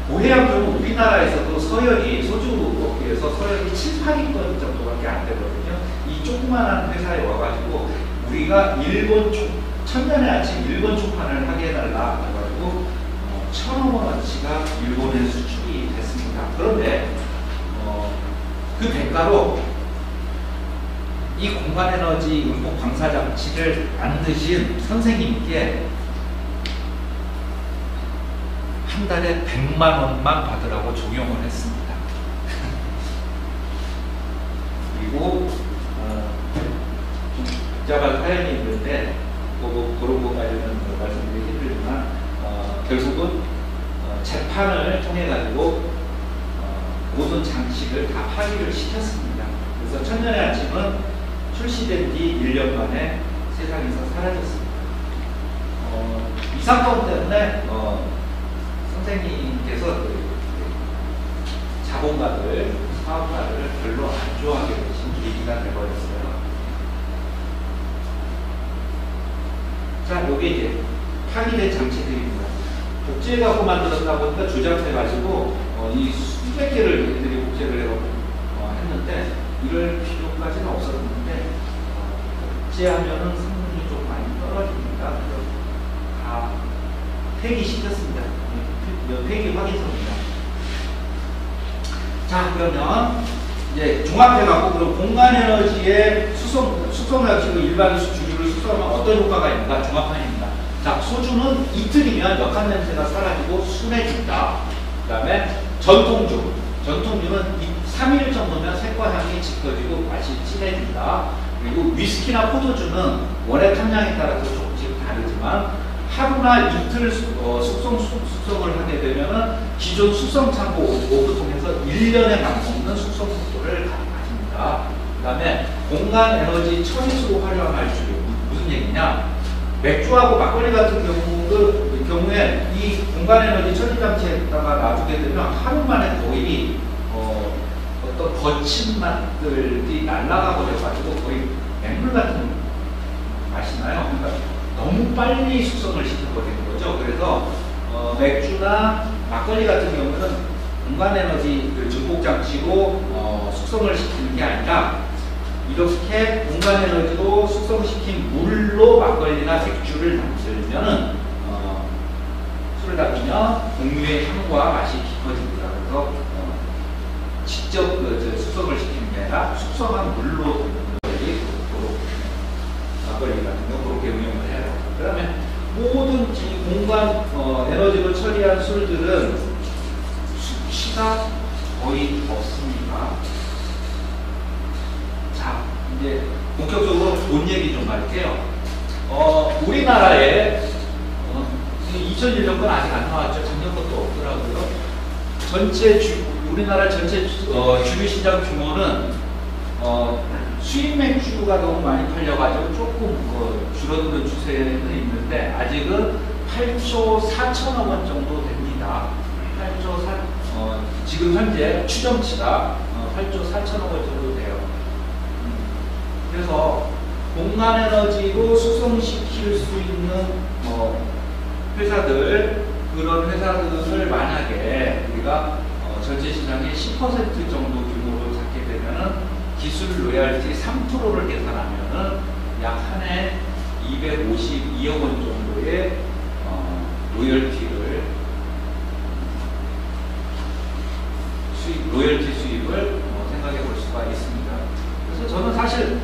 고해양조는 우리나라에서도 서열이 소주 업계에서 서열이 7, 8위권 정도밖에 안 되거든요. 이 조그만한 회사에 와가지고 우리가 천년의 아침 일본 초판을 하게 해달라 해가지고 1,000억원어치가 일본에 수출이 됐습니다. 그런데 그 대가로 이 공간에너지 음폭 방사 장치를 만드신 선생님께 한 달에 100만 원만 받으라고 종용을 했습니다. 그리고 좀 복잡한 사연이 있는데 그런 것까지는 말씀드리기 힘들지만 결국은 재판을 통해 가지고 모든 장치를 다 파기를 시켰습니다. 그래서 천년의 아침은 출시된 뒤 1년 만에 세상에서 사라졌습니다. 이 사건 때문에 선생님께서 자본가들, 사업가를 별로 안 좋아하게 되신 계기가 되어버렸어요. 자, 요게 이제 파기된 장치들입니다. 복제해 갖고 만들었다고 하니까 조작해가지고 이 수백 개를 얘들이 복제를 했는데 이럴 필요까지는 없었는데 복제하면은 성능이 좀 많이 떨어집니다. 그래서 다 폐기시켰습니다. 회계 확인서입니다. 자, 그러면 이제 종합해갖고 그럼 공간 에너지의 수송량식의 일반 주류를 수송하면 어떤 효과가 있는가 종합판입니다. 자, 소주는 이틀이면 역한 냄새가 사라지고 순해진다. 그 다음에 전통주는 3일 정도면 색과 향이 짙어지고 맛이 진해진다. 그리고 위스키나 포도주는 원액 함량에 따라서 조금씩 다르지만 하루나 이틀 숙성을 하게 되면은 기존 숙성 창고 오프통에서 1년에 맛먹는 숙성 속도를 가집니다. 그 다음에 공간 에너지 처리수로 활용할 주류. 무슨 얘기냐? 맥주하고 막걸리 같은 경우에 이 공간 에너지 처리 장치에다가 놔두게 되면 하루 만에 거의 어떤 거친 맛들이 날아가 버려가지고 거의 맹물 같은 맛이 나요. 그러니까 너무 빨리 숙성을 시켜버리는 거죠. 그래서 맥주나 막걸리 같은 경우는 공간 에너지 증폭 장치로 숙성을 시키는 게 아니라 이렇게 공간 에너지로 숙성시킨 물로 막걸리나 맥주를 만들면은 술을 담으면 공유의 향과 맛이 깊어집니다. 그래서 직접 숙성을 시키는 게 아니라 숙성한 물로 막걸리 같은 경우 그렇게 응용을 해요. 그 다음에 모든 공간 에너지로 처리한 술들은 숙취가 거의 없습니다. 자, 이제 본격적으로 돈 얘기 좀 할게요. 우리나라에 2001년 건 아직 안 나왔죠. 작년 것도 없더라고요. 우리나라 전체 주류 시장 규모는 수입 맥주가 너무 많이 팔려가지고 조금 줄어드는 추세는 있는데 아직은 8조 4천억 원 정도 됩니다. 8조 4, 지금 현재 추정치가 8조 4천억 원 정도 돼요. 그래서 공간 에너지로 숙성시킬 수 있는 회사들, 그런 회사들을 만약에 우리가 전체 시장의 10% 정도 규모로 잡게 되면은 기술 로열티 3%를 계산하면은 약 한 해 252억 원 정도의 로열티 수입을 생각해 볼 수가 있습니다. 그래서 저는 사실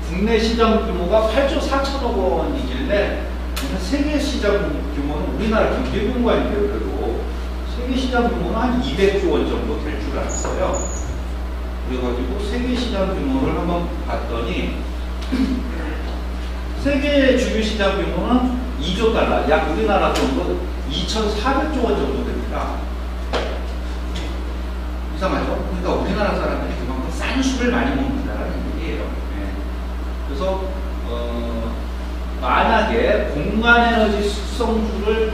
국내 시장 규모가 8조 4천억 원이길래 세계 시장 규모는 우리나라 경제공간인데요. 그래도 세계 시장 규모는 한 200조 원 정도 될 줄 알았어요. 그래가지고 세계 시장 규모를 한번 봤더니 세계 주류 시장 규모는 2조 달러, 약 우리나라 정도 2,400조 원 정도 됩니다. 이상하죠? 그러니까 우리나라 사람들이 그만큼 싼 술을 많이 먹는다는 얘기예요. 네. 그래서 만약에 공간 에너지 숙성을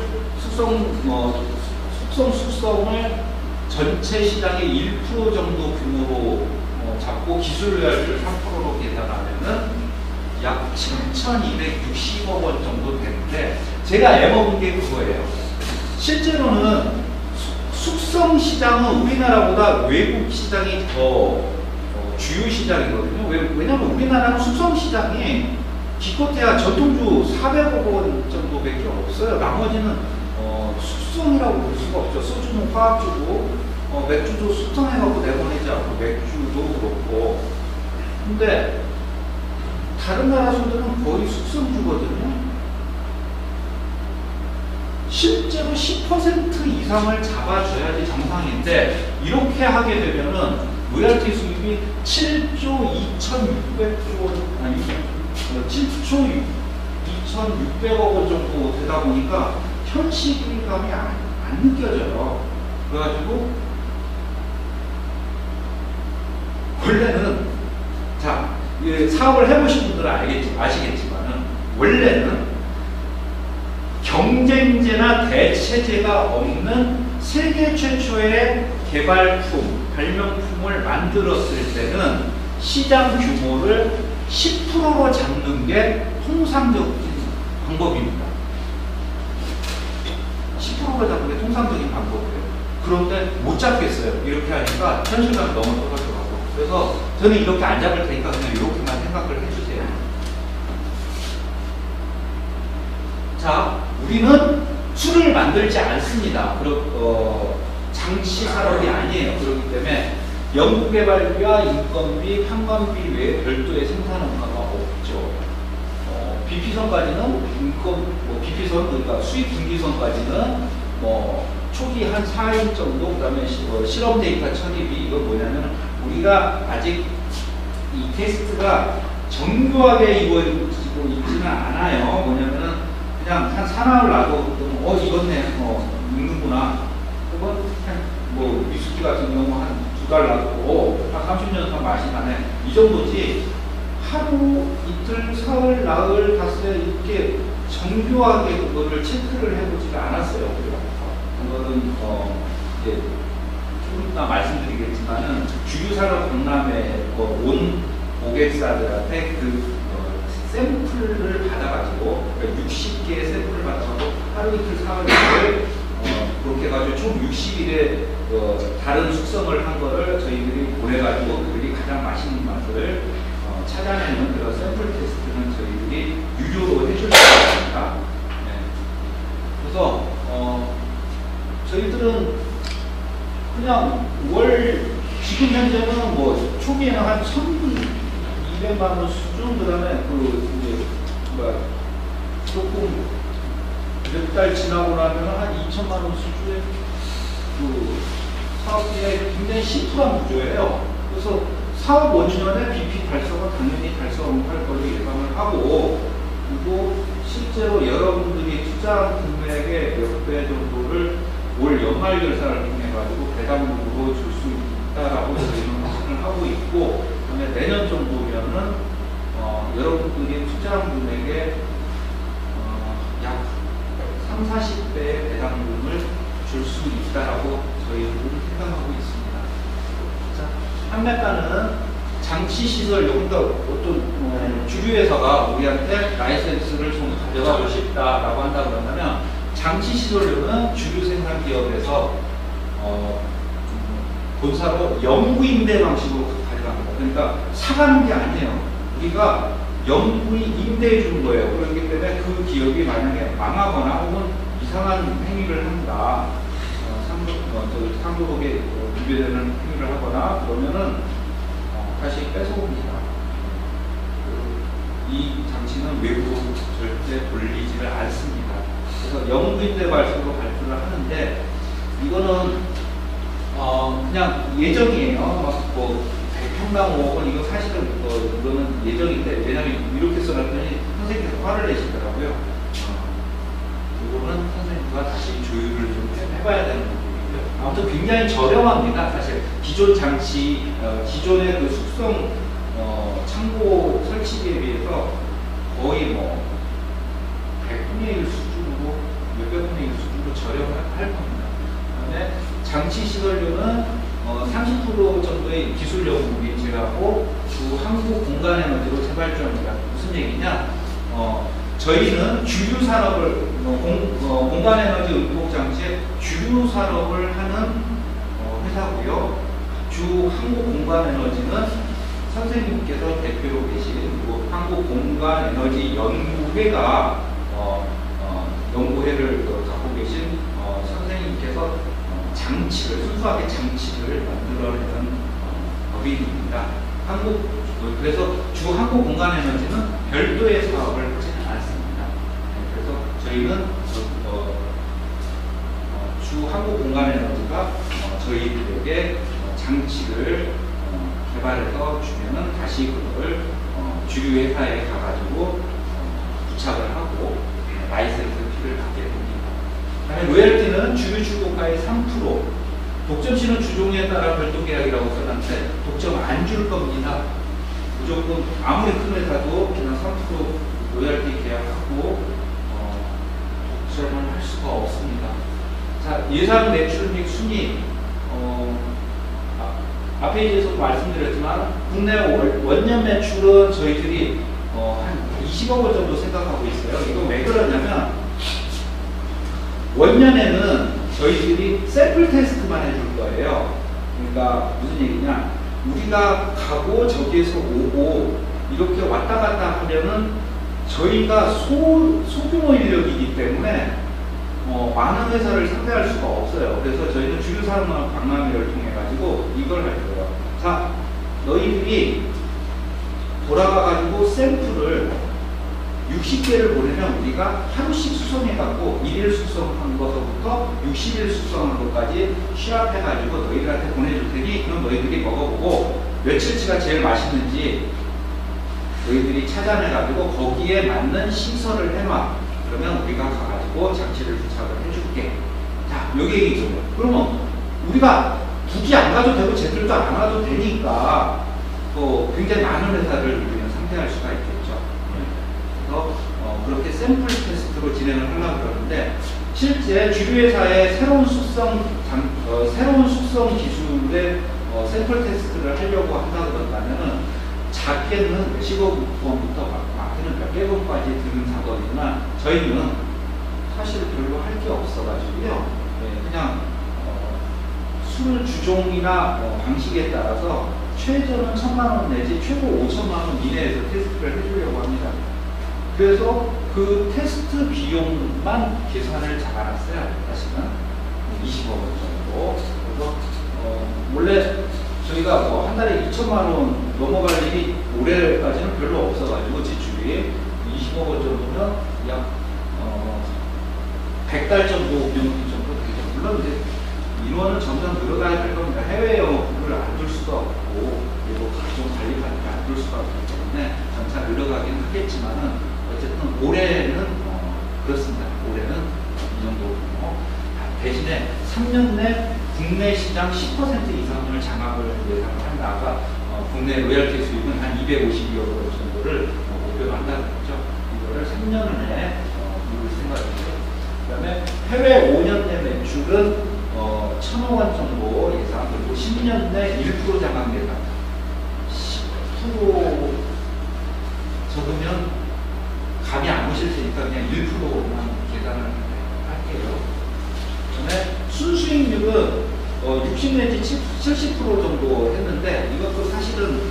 전체 시장의 1% 정도 규모로 잡고 기술 로열티를 3%로 계산하면은 약 7,260억 원 정도 되는데 제가 애먹은 게 그거예요. 실제로는 숙성 시장은 우리나라보다 외국 시장이 더 주요 시장이거든요. 왜냐하면 우리나라는 숙성 시장이 기껏해야 전통주 400억 원 정도밖에 없어요. 나머지는 숙성이라고 볼 수가 없죠. 소주는 화학주고 맥주도 숙성해갖고 내보내지 않고 맥주도 그렇고. 근데 다른 나라 술들은 거의 숙성주거든요. 실제로 10% 이상을 잡아줘야지 정상인데 이렇게 하게 되면은 로열티 수입이 7조 2,600조 아니 7조 2,600억 원 정도 되다 보니까 현실감이 안 느껴져요. 그래가지고 원래는 자 사업을 해보신 분들은 아시겠지만은 원래는 경쟁제나 대체제가 없는 세계 최초의 개발품, 발명품을 만들었을 때는 시장 규모를 10%로 잡는 게 통상적인 방법입니다. 10%로 잡는 게 통상적인 방법이에요. 그런데 못 잡겠어요. 이렇게 하니까 현실감이 너무 떨어져가고. 그래서 저는 이렇게 안 잡을 테니까 그냥 이렇게만 생각을 해주세요. 자, 우리는 술을 만들지 않습니다. 장치 산업이 아니에요. 그렇기 때문에 연구개발비와 인건비, 판관비 외에 별도의 생산 원가가 없죠. BP선까지는 BP선 그러니까 수입 분기선까지는 초기 한 4일 정도, 그다음에 실험 데이터 처리비. 이건 뭐냐면 우리가 아직 이 테스트가 정교하게 이루어지고 있지는 않아요. 뭐냐면은 그냥 한 사나흘 놔도 익었네, 익는구나. 혹은 위스키 같은 경우 한 2달 놔두고 한 30년 동안 맛이 나네. 이 정도지. 하루, 이틀, 사흘, 나흘, 닷새 이렇게 정교하게 그거를 체크를 해보지가 않았어요. 그거는 이제 좀 이따 말씀드리겠지만은 주유산업 박람회 온 고객사들한테 샘플을 받아가지고, 그러니까 60개의 샘플을 받아가지고 하루, 이틀, 사흘, 나흘 그렇게 해가지고 총 60일에 다른 숙성을 한 거를 저희들이 보내가지고 그들이 가장 맛있는 맛을 찾아내는 그런 샘플 테스트는 저희들이 유료로 해줄 수 있습니다. 네. 그래서 저희들은 그냥 지금 현재는 초기에는 한 1,200만 원 수준, 그다음에 조금 몇 달 지나고 나면 한 2천만 원 수준의 사업비에 굉장히 심플한 구조예요. 그래서 사업 원년에 BP 달성은 당연히 달성할 걸로 예상을 하고, 그리고 실제로 여러분들이 투자한 금액의 몇 배 정도를 올 연말 결산을 통해 가지고 배당금으로 줄 수 있다라고 저희는 확신을 하고 있고, 그다음에 내년 정도면은 여러분들이 투자한 금액의 약 30-40배의 배당금을 줄 수 있다라고 저희들은 생각하고 있습니다. 자, 판매가는 장치 시설, 그러니까 어떤 주류회사가 우리한테 라이센스를 좀 가져가고 싶다라고 한다 그러면 장치 시설료는 주류 생산 기업에서 본사로 영구임대 방식으로 가져갑니다. 그러니까 사가는 게 아니에요. 우리가 영구히 임대해 주는 거예요. 그렇기 때문에 그 기업이 만약에 망하거나 혹은 이상한 행위를 한다, 상도덕에 위배되는 행위를 하거나 그러면은 다시 뺏어옵니다. 이 장치는 외부로 절대 돌리지를 않습니다. 그래서 영구임대 방식으로 발표를 하는데, 이거는 그냥 예정이에요. 100평당 5억은 이거 사실은 이거는 예정인데, 왜냐면 이렇게 써놨더니 선생님께서 화를 내시더라고요. 이거는 선생님과 다시 조율을 좀 해봐야 되는 부분이고요. 아무튼 굉장히 저렴합니다. 사실 기존 장치, 기존의 그 숙성 창고 설치비에 비해서 거의 100분의 1 수준으로, 몇백 분의 1 수준으로 저렴할 겁니다. 그다음에 장치 시설료는 30% 정도의 기술 연구비 제외하고 주 한국공간에너지로 재발주합니다. 무슨 얘기냐? 저희는 주류 산업을 공간에너지 응급 장치의 주류 산업을 하는 회사고요. 주 한국공간에너지는 선생님께서 대표로 계신 한국공간에너지 연구회가 연구회를 갖고 계신 선생님께서 순수하게 장치를 만들어내는 법인입니다. 그래서 주 한국공간에너지는 별도의 사업을 하지는 않습니다. 그래서 저희는 주 한국공간에너지가 저희들에게 장치를 개발해서 주면은 다시 그걸 주류 회사에 가가지고 부착을 하고 라이센스 피를 받게 됩니다. 그다음에 로열티는 주류 출고가의 3%, 독점시는 주종에 따라 별도 계약이라고 써놨는데 독점 안 줄 겁니다. 무조건 아무리 큰 회사도 그냥 3% 로열티 계약하고 독점을 할 수가 없습니다. 자, 예상 매출 및 순이익. 앞에 이제서 말씀드렸지만 국내 원년 매출은 저희들이 한 20억 원 정도 생각하고 있어요. 이거 왜 그러냐면 원년에는 저희들이 샘플 테스트만 해줄 거예요. 그러니까 무슨 얘기냐, 우리가 가고 저기에서 오고 이렇게 왔다 갔다 하면은 저희가 소규모 인력이기 때문에 많은 회사를 상대할 수가 없어요. 그래서 저희는 주류 산업 박람회를 통해 가지고 이걸 할 거예요. 자, 너희들이 돌아가가지고 샘플을 60개를 보내면 우리가 하루씩 수송해갖고 1일 수송한 것부터 60일 수송한 것까지 취합해가지고 너희들한테 보내줄 테니 그럼 너희들이 먹어보고 며칠치가 제일 맛있는지 너희들이 찾아내가지고 거기에 맞는 시설을 해놔. 그러면 우리가 가가지고 장치를 부착을 해줄게. 자, 여기 얘기죠. 그러면 우리가 굳이 안 가도 되고 쟤들도 안 와도 되니까 굉장히 많은 회사를 우리는 상대할 수가 있겠죠. 그래서 그렇게 샘플 테스트로 진행을 하려고 그러는데 실제 주류회사의 새로운 숙성 기술의 샘플 테스트를 하려고 한다 그런다면은 작게는 몇십억 원부터 많게는 몇백억 원까지 드는 작업이지만 저희는 사실 별로 할 게 없어가지고요. 그냥 술 주종이나 방식에 따라서 최저는 1,000만 원 내지 최고 5천만 원 이내에서 테스트를 해주려고 합니다. 그래서 그 테스트 비용만 계산을 잡아놨어요. 사실은 20억 원 정도. 그래서 원래 저희가 한 달에 2천만 원 넘어갈 일이 올해까지는 별로 없어가지고 지출이 20억 원 정도면 약 100달 정도 비용비 정도 되죠. 물론 이제 인원은 점점 늘어나야 될 겁니다. 해외 영업을 안 둘 수가 없고 그리고 각종 관리하니까 안 둘 수가 없기 때문에 점차 늘어가긴 하겠지만은 어쨌든 올해는 그렇습니다. 올해는 이 정도 규모. 대신에 3년 내 국내 시장 10% 이상을 장악을 예상을 한다가 국내 로열티 수익은 한 250여 원 정도를 목표로 한다는 거죠. 이거를 3년 내에 이룰 생각이고요. 그 다음에 해외 5년 내 매출은 1,000억 원 정도 예상, 그리고 10년 내 1% 장악 예상. 10% 적으면 감이 안 오실 테니까 그냥 1%만 계산을 할게요. 그다음에 순수익률은 60 내지 70% 정도 했는데 이것도 사실은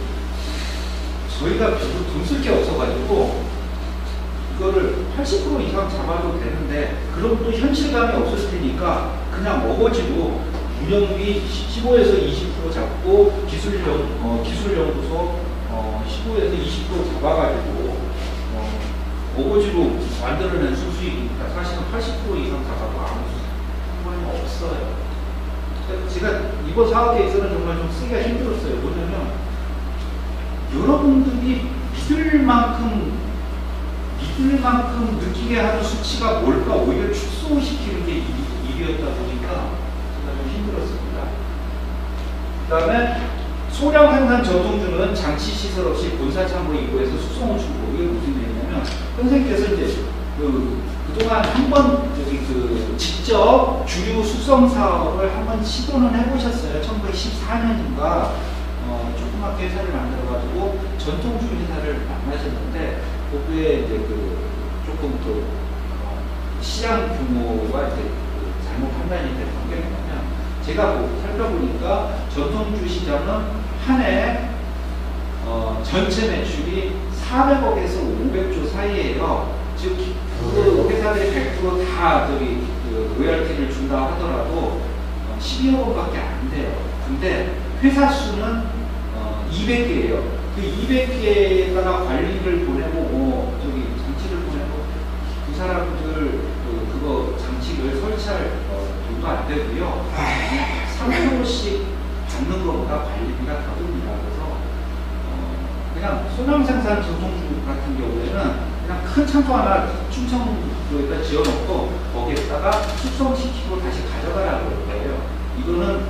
저희가 별로 돈 쓸 게 없어가지고 이거를 80% 이상 잡아도 되는데 그럼 또 현실감이 없을 테니까 그냥 어거지로 운영비 15에서 20% 잡고 기술연구소 15에서 20% 잡아가지고 어거지로 만들어낸 수수익이니까 사실은 80% 이상 잡아도 아무 상관이 없어요. 제가 이번 사업에 있어서는 정말 좀 쓰기가 힘들었어요. 뭐냐면 여러분들이 믿을 만큼 느끼게 하는 수치가 뭘까 오히려 축소시키는 게 일이었다 보니까 제가 좀 힘들었습니다. 그 다음에 소량 생산 전통주는 장치 시설 없이 본사 창고 입구에서 수송을 주고 이게 무슨 얘기냐면 선생님께서 이제 그동안 한번 직접 주류 숙성 사업을 한번 시도는 해보셨어요. 1914년인가 조그맣게 회사를 만들어가지고 전통주 회사를 만나셨는데 거기에 이제 조금 또 시장 규모가 이제 잘못 판단이 됐던 게 뭐냐면 제가 살펴보니까 전통주 시장은 한 해 전체 매출이 400억에서 500조 사이에요. 즉 그 회사들이 100% 다 로열티를 준다 하더라도 12억 원밖에 안 돼요. 근데 회사 수는 200개예요. 그 200개에다가 관리를 보내고 장치를 보내고 그 사람들 그거 장치를 설치할 돈도 안 되고요. 3%씩 받는 것보다 관리비가 더 듭니다. 그래서 그냥 소량생산 전통주 같은 경우에는 그냥 큰 창고 하나 충청도에다 지어놓고 거기에다가 숙성시키고 다시 가져가라고 그럴 거예요. 이거는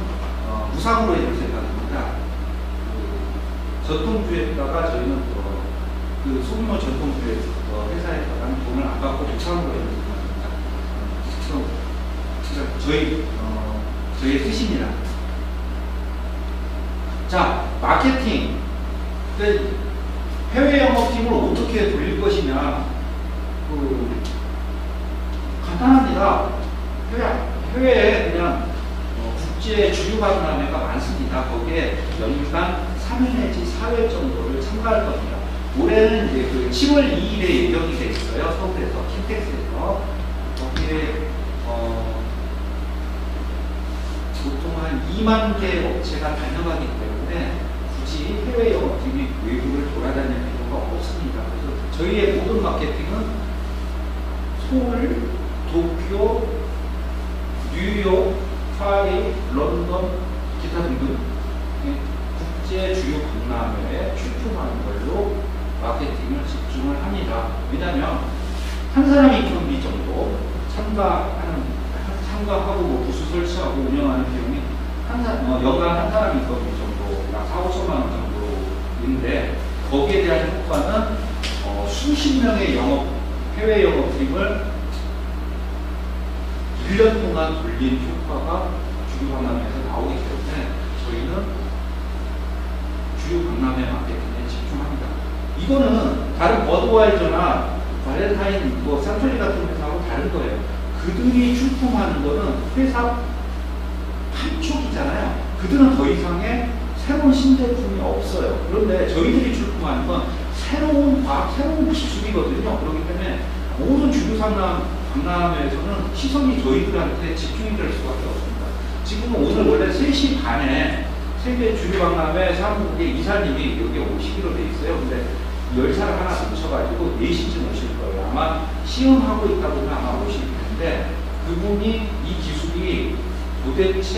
무상으로 해줄 생각입니다. 전통주에다가 저희는 그 소규모 전통주 회사에다가 돈을 안 받고 무상으로 해줄 생각입니다. 저희의 뜻입니다. 자, 마케팅. 해외 영업팀을 어떻게 돌릴 것이냐. 간단합니다. 해외에 그냥 국제 주류 박람회가 많습니다. 거기에 연간 3회 내지 4회 정도를 참가할 겁니다. 올해는 이제 7월 2일에 예정이 돼 있어요. 서울에서 킨텍스에서 거기에 보통 한 2만 개 업체가 다녀가기 때문에 굳이 해외 영업팀이 외국을 돌아다닐 필요가 없습니다. 그래서 저희의 모든 마케팅은 서울, 도쿄, 뉴욕, 파리, 런던, 기타 등등 국제 주요 박람회에 출품하는 걸로 마케팅을 집중을 합니다. 왜냐하면 한 사람이 인건비 정도 참가하고 뭐 부수 설치하고 운영하는 비용이 연간 한 사람 인건비 정도 약 4, 5천만 원 정도인데 거기에 대한 효과는 수십 명의 해외 영업팀을 1년 동안 돌린 효과가 주요 박람회에서 나오기 때문에 저희는 주요 박람회 마케팅에 집중합니다. 이거는 다른 버드와이저나 발렌타인, 산토리 같은 회사하고 다른 거예요. 그들이 출품하는 거는 회사 판촉이잖아요. 그들은 더 이상의 새로운 신제품이 없어요. 그런데 저희들이 출품하는 건 새로운 과학, 새로운 기술이거든요. 그렇기 때문에 모든 주류 박람회에서는 시선이 저희들한테 집중이 될 수밖에 없습니다. 지금은 오늘 원래 3시 반에 세계 주류 박람회 사무국의 이사님이 여기 오시기로 돼 있어요. 근데 열차를 하나 놓쳐가지고 4시쯤 오실 거예요. 아마 시음하고 있다 보면 아마 오실 텐데 그분이 이 기술이 도대체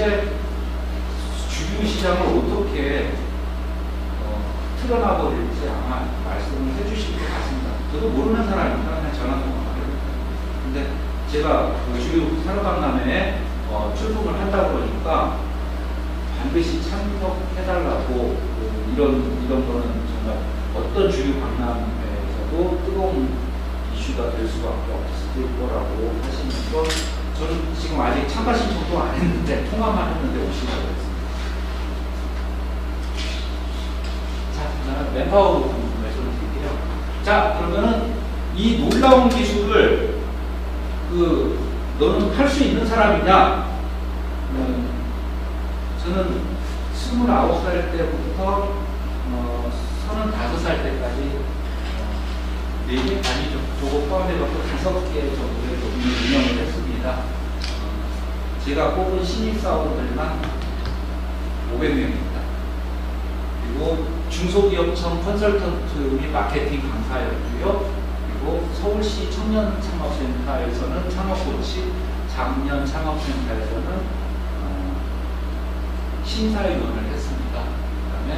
주류 시장을 어떻게 틀어놔버릴지 아마 말씀을 해주실 것 같습니다. 저도 모르는 사람이니까 그냥 전화통화를 근데 제가 주류 산업박람회에 출품을 한다고 그러니까 반드시 참석해달라고 이런 거는 정말 어떤 주류 박람회에서도 뜨거운 이슈가 될 수밖에 없을 거라고 하시면서 저는 지금 아직 참가 신청도 안 했는데 통화만 했는데 오시라고 했습니다. 자, 그러면 맨파워 말씀을 드릴게요. 자, 그러면은 이 놀라운 기술을 너는 할 수 있는 사람이냐? 저는 29살 때부터 35살 때까지 4개 아니죠. 저거 포함해서 5개 정도의 운영을 했습니다. 제가 뽑은 신입사원들만 500명입니다. 그리고 중소기업청 컨설턴트 및 마케팅 강사였고요. 그리고 서울시 청년창업센터에서는 창업코치, 작년 창업센터에서는 심사위원을 했습니다. 그 다음에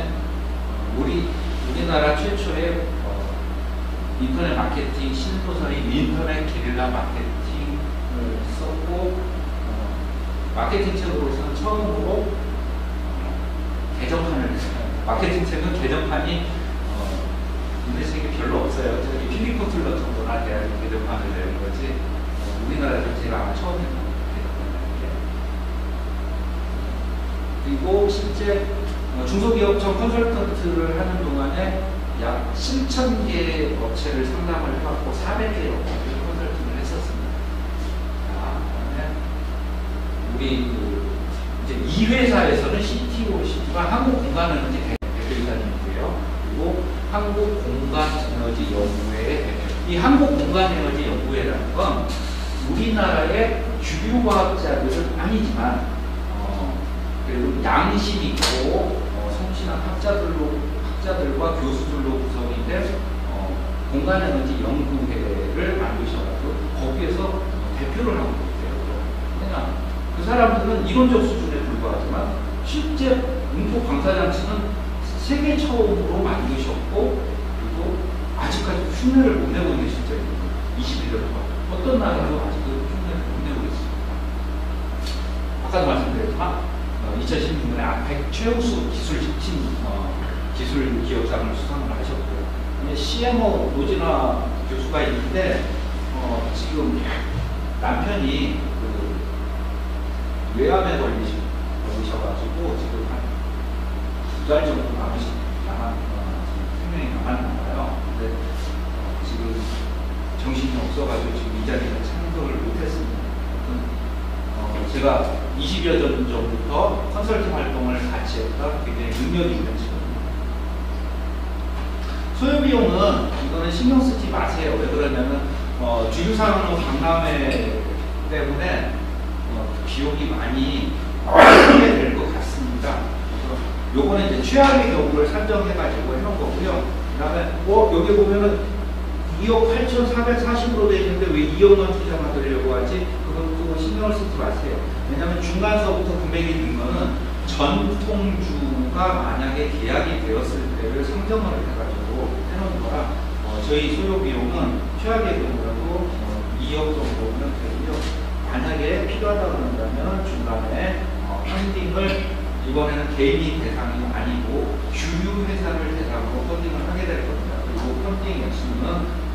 우리나라 최초의 인터넷 마케팅 신도서인 인터넷 게릴라 마케팅을 썼고 마케팅 책으로서는 처음으로 개정판을 했어요. 마케팅 책은 개정판이 인터넷 책이 별로 없어요. 저기 필립 코틀러 정도나 돼야 개정판을 내는 거지 우리나라에서 제가 아마 처음 했던 개정판이에요. 그리고 실제 중소기업청 컨설턴트를 하는 동안에 약 7,000개의 업체를 상담을 해갖고 400개의 업체를 컨설팅을 했었습니다. 자, 그다음에 우리 이제 이 회사에서는 CTO가 한국공간에너지 대표이사님이고요. 그리고 한국공간에너지연구회의 대표. 이 한국공간에너지연구회라는 건 우리나라의 주류 과학자들은 아니지만 그리고 양심 있고 성실한 학자들과 교수들로 구성이 된 공간에너지 연구회를 만드셔가지고 거기에서 대표를 하고 있어요. 그냥 그 사람들은 이론적 수준에 불과하지만 실제 음포 방사장치는 세계 처음으로 만드셨고 그리고 아직까지 흉내를 못 내고 있는 실제입니다. 21년 동안 어떤 나라도 아직 흉내를 못 내고 있습니다. 아까도 말씀드렸지만 2016년에 아펙 최우수 기술 기업상을 수상을 하셨고요. CMO 노진화 교수가 있는데 지금 남편이 뇌암에 걸리셔가지고 지금 한 2달 정도 생명이 남았나 봐요. 근데 지금 정신이 없어가지고 지금 이 자리에 참석을 못했습니다. 제가 20여 년 전부터 컨설팅 활동을 같이 했다 굉장히 능력이 있는 친구입니다. 소요비용은 이거는 신경 쓰지 마세요. 왜 그러냐면 주류산업 박람회에 때문에 비용이 많이 크게 될 것 같습니다. 그래서 요거는 이제 최악의 경우를 산정해가지고 해놓은 거고요. 그 다음에 여기 보면은 2억 8,440으로 되어 있는데 왜 2억만 투자 받으려고 하지? 그거 신경을 쓰지 마세요. 왜냐하면 중간서부터 금액이 든 거는 전통주가 만약에 계약이 되었을 때를 상정을 해가지고 해놓은 거라 저희 소요 비용은 최악의 경우라도 2억 정도면 되고요. 만약에 필요하다 그런다면 중간에 펀딩을 이번에는 개인이 대상이 아니고 주유 회사를 대상으로 펀딩을 하게 될 겁니다. 그리고 펀딩 액수는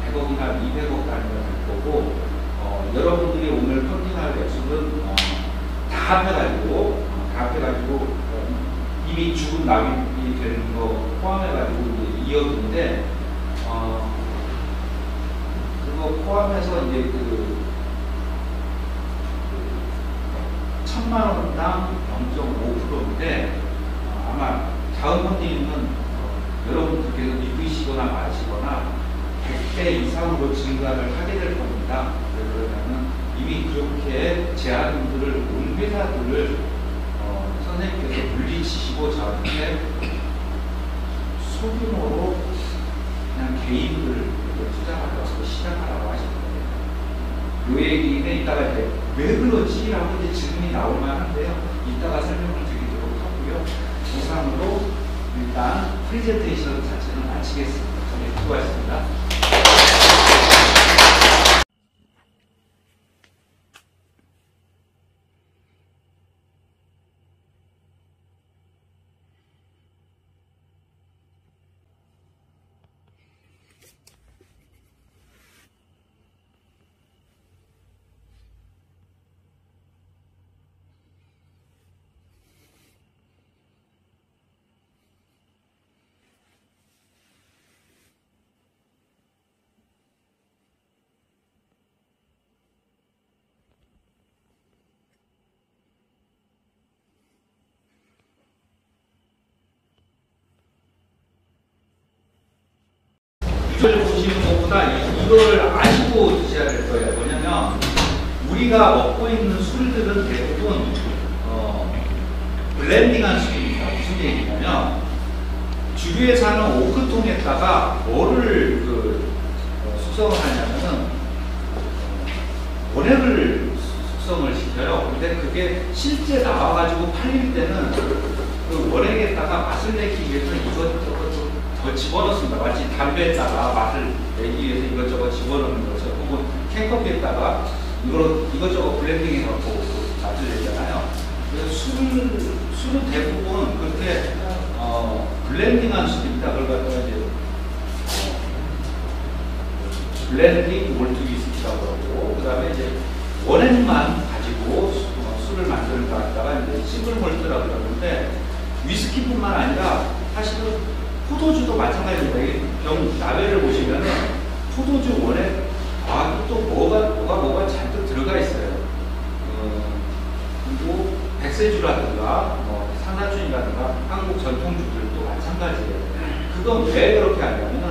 100억이나 200억 단위가 될 거고 여러분들이 오늘 펀딩할 액수는 다 합해가지고 이미 주금 납입이 되는 거 포함해가지고 이제 2억인데 그거 포함해서 이제 1,000만 원당 0.5%인데 아마 다음 펀딩은 여러분들께서 믿으시거나 마시거나 100배 이상으로 증가를 하게 될 겁니다. 그러면 이미 그렇게 제안들을 온 회사들을 선생님께서 물리치시고 저한테 소규모로 그냥 개인들 투자하려고 시작하라고 하신 거예요. 이 얘기는 이따가 이제 왜 그러지? 라고 이제 질문이 나올 만한데요. 이따가 설명을 드리도록 하고요. 이상으로 일단 프레젠테이션 자체는 마치겠습니다. 네, 수고하셨습니다. 이걸 보시는 것보다 이걸 아시고 드셔야 될 거예요. 뭐냐면 우리가 먹고 있는 술들은 대부분 블렌딩한 술입니다. 무슨 얘기냐면 주류에 사는 오크통에다가 뭐를 숙성을 하냐면은 원액을 숙성을 시켜요. 근데 그게 실제 나와가지고 팔릴 때는 그 원액에다가 맛을 내기 위해서 이것저것 더 집어넣습니다. 마치 담배에다가 맛을 내기 위해서 이것저것 집어넣는 거죠. 혹은 캔커피에다가 이것저것 블렌딩해갖고 맛을 내잖아요. 그래서 술은 대부분 그렇게 블렌딩한 술입니다. 그걸 갖다가 이제 블렌딩 몰트 위스키라고 하고, 그 다음에 이제 원액만 가지고 술을 만드는 거 갖다가 이제 싱글 몰트라고 그러는데, 위스키뿐만 아니라 사실은 포도주도 마찬가지입니다. 병 나베를 보시면은 포도주 원액 또 뭐가 잔뜩 들어가 있어요. 그리고 백세주라든가 산화준이라든가 한국 전통주들도 마찬가지예요. 그건 왜 그렇게 하냐면은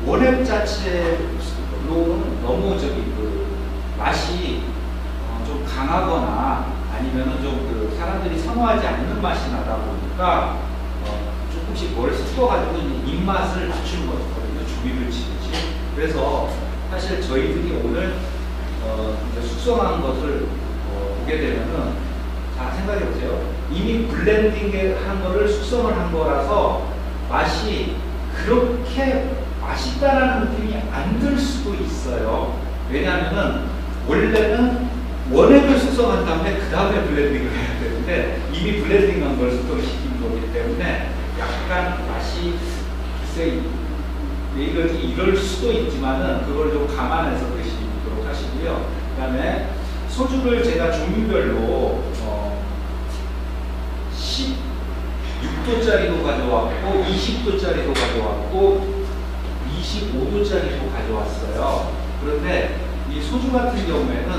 원액 자체로는 너무 맛이 좀 강하거나 아니면은 좀 사람들이 선호하지 않는 맛이 나다 보니까 조금씩 뭘 섞어가지고 입맛을 낮추는 거거든요. 주의를 치듯이. 그래서 사실 저희들이 오늘 이제 숙성한 것을 보게 되면은, 자, 생각해 보세요. 이미 블렌딩한 거를 숙성을 한 거라서 맛이 그렇게 맛있다라는 느낌이 안 들 수도 있어요. 왜냐하면은 원래는 원액을 숙성한 다음에 그 다음에 블렌딩을 해야 되는데 이미 블렌딩한 걸 숙성시킨 거기 때문에 약간 맛이 글쎄 이럴 수도 있지만은 그걸 좀 감안해서 드시도록 하시고요. 그 다음에 소주를 제가 종류별로 16도짜리도 가져왔고 20도짜리도 가져왔고 25도짜리도 가져왔어요. 그런데 이 소주 같은 경우에는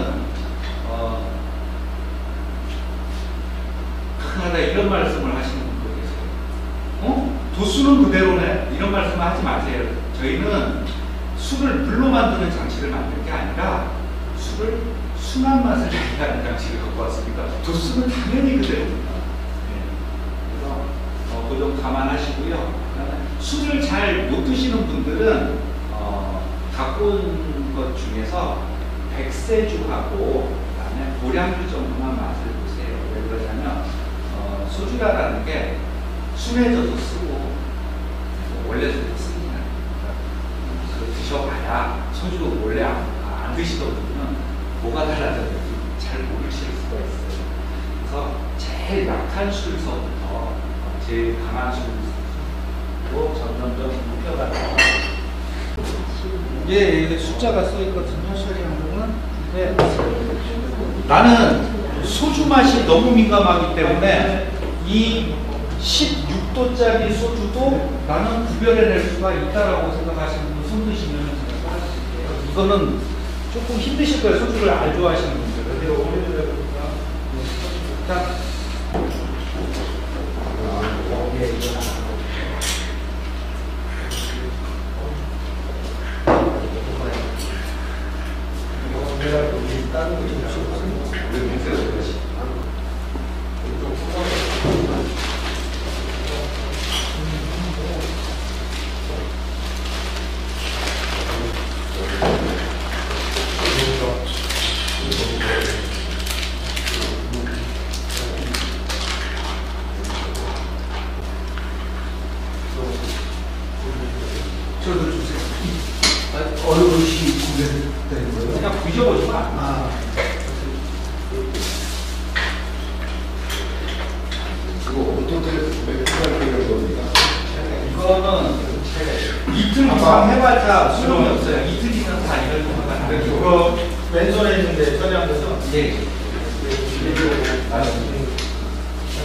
가끔가다 이런 말씀을 하시는 분도 계세요. 도수는 그대로네. 이런 말씀을 하지 마세요. 저희는 술을 물로 만드는 장치를 만든 게 아니라 술을 순한 맛을 얘기하는 장치를 갖고 왔습니다. 도수는 당연히 그대로입니다. 그래서 그거 좀 감안하시고요. 그다음에 술을 잘 못 드시는 분들은 갖고 온 것 중에서 백세주하고 그다음에 고량주 정도만 맛을 보세요. 왜 그러냐면 소주라는 게 순해져도 쓰고 원래도 쓰니까 그거 드셔봐야 소주 원래 안 드시던 분은 뭐가 달라졌는지 잘 모르실 수가 있어요. 그래서 제일 약한 술서부터 제일 강한 술로 점점점 높여가다가 예, 숫자가 써 있거든요. 소량은. 네. 나는 소주 맛이 너무 민감하기 때문에 이 16도짜리 소주도 나는 구별해낼 수가 있다라고 생각하시는 분 손 드시면 제가 알려드릴게요. 이거는 조금 힘드실 거예요. 소주를 안 좋아하시는 분들은. 자, 저도 주세요. 어르신이 구별되는 거예요? 그냥 뒤져보지 마. 그거 어떻게 맥주를 겁니까? 이거는 이틀 이상 해봤자 소용이 없어요. 이틀 이상 다 이럴 동안 그거 왼손에 있는데 처리하면서 예.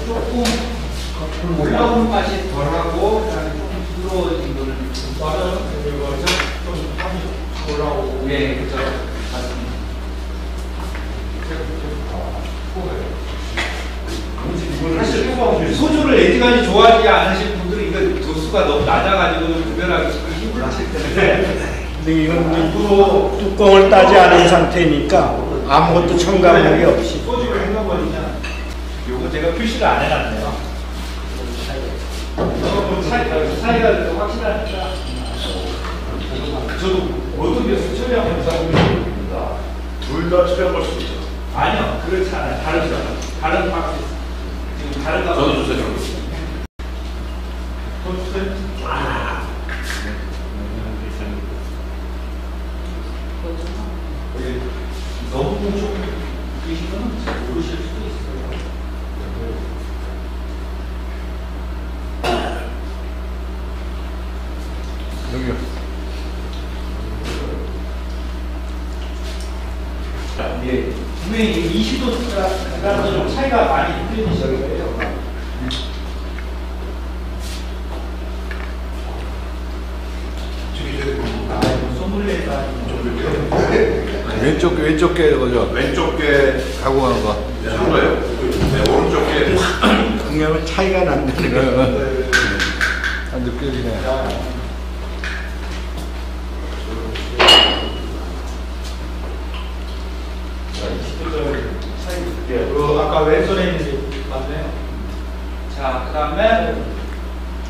조금 올라오는 맛이 덜하고 그다음에 조금 부드러워진 거를 나는 이거 좀 합이 올라오고 예, 그렇죠. 맞습니다. 사실 소주를 애지간히 좋아하지 않으실 분들은 이거 도수가 너무 낮아가지고 구별하기 힘들실 텐데 근데 이건 일부러 뚜껑을 따지 않은 상태니까 아무것도 첨가물이 없이 소주를 헹궈버리면 요거 제가 표시를 안 해놨네요. 차이가 좀 확실하니까 저도 모든 게 수처리하면서 있습니다. 둘 다 처리한 수 있죠. 아니요, 그렇지 않아요. 다르죠. 다른 박스. 지금 다른 거. 저도 주세요. 돈 주세요. 너무 좀 드시면 잘 모르실 수도 있어요. 여기요. 예, 분명히 20도라는 좀 차이가 많이 느껴지실 거예요. 소믈리에가 왼쪽 게 그죠? 왼쪽 게 하고 가는 거. 그런 거예요. 네, 오른쪽 게. 그러면 차이가 난다는 거예요. 느껴지네. 아까 왼손에 있는 게 맞네요. 자, 그 다음에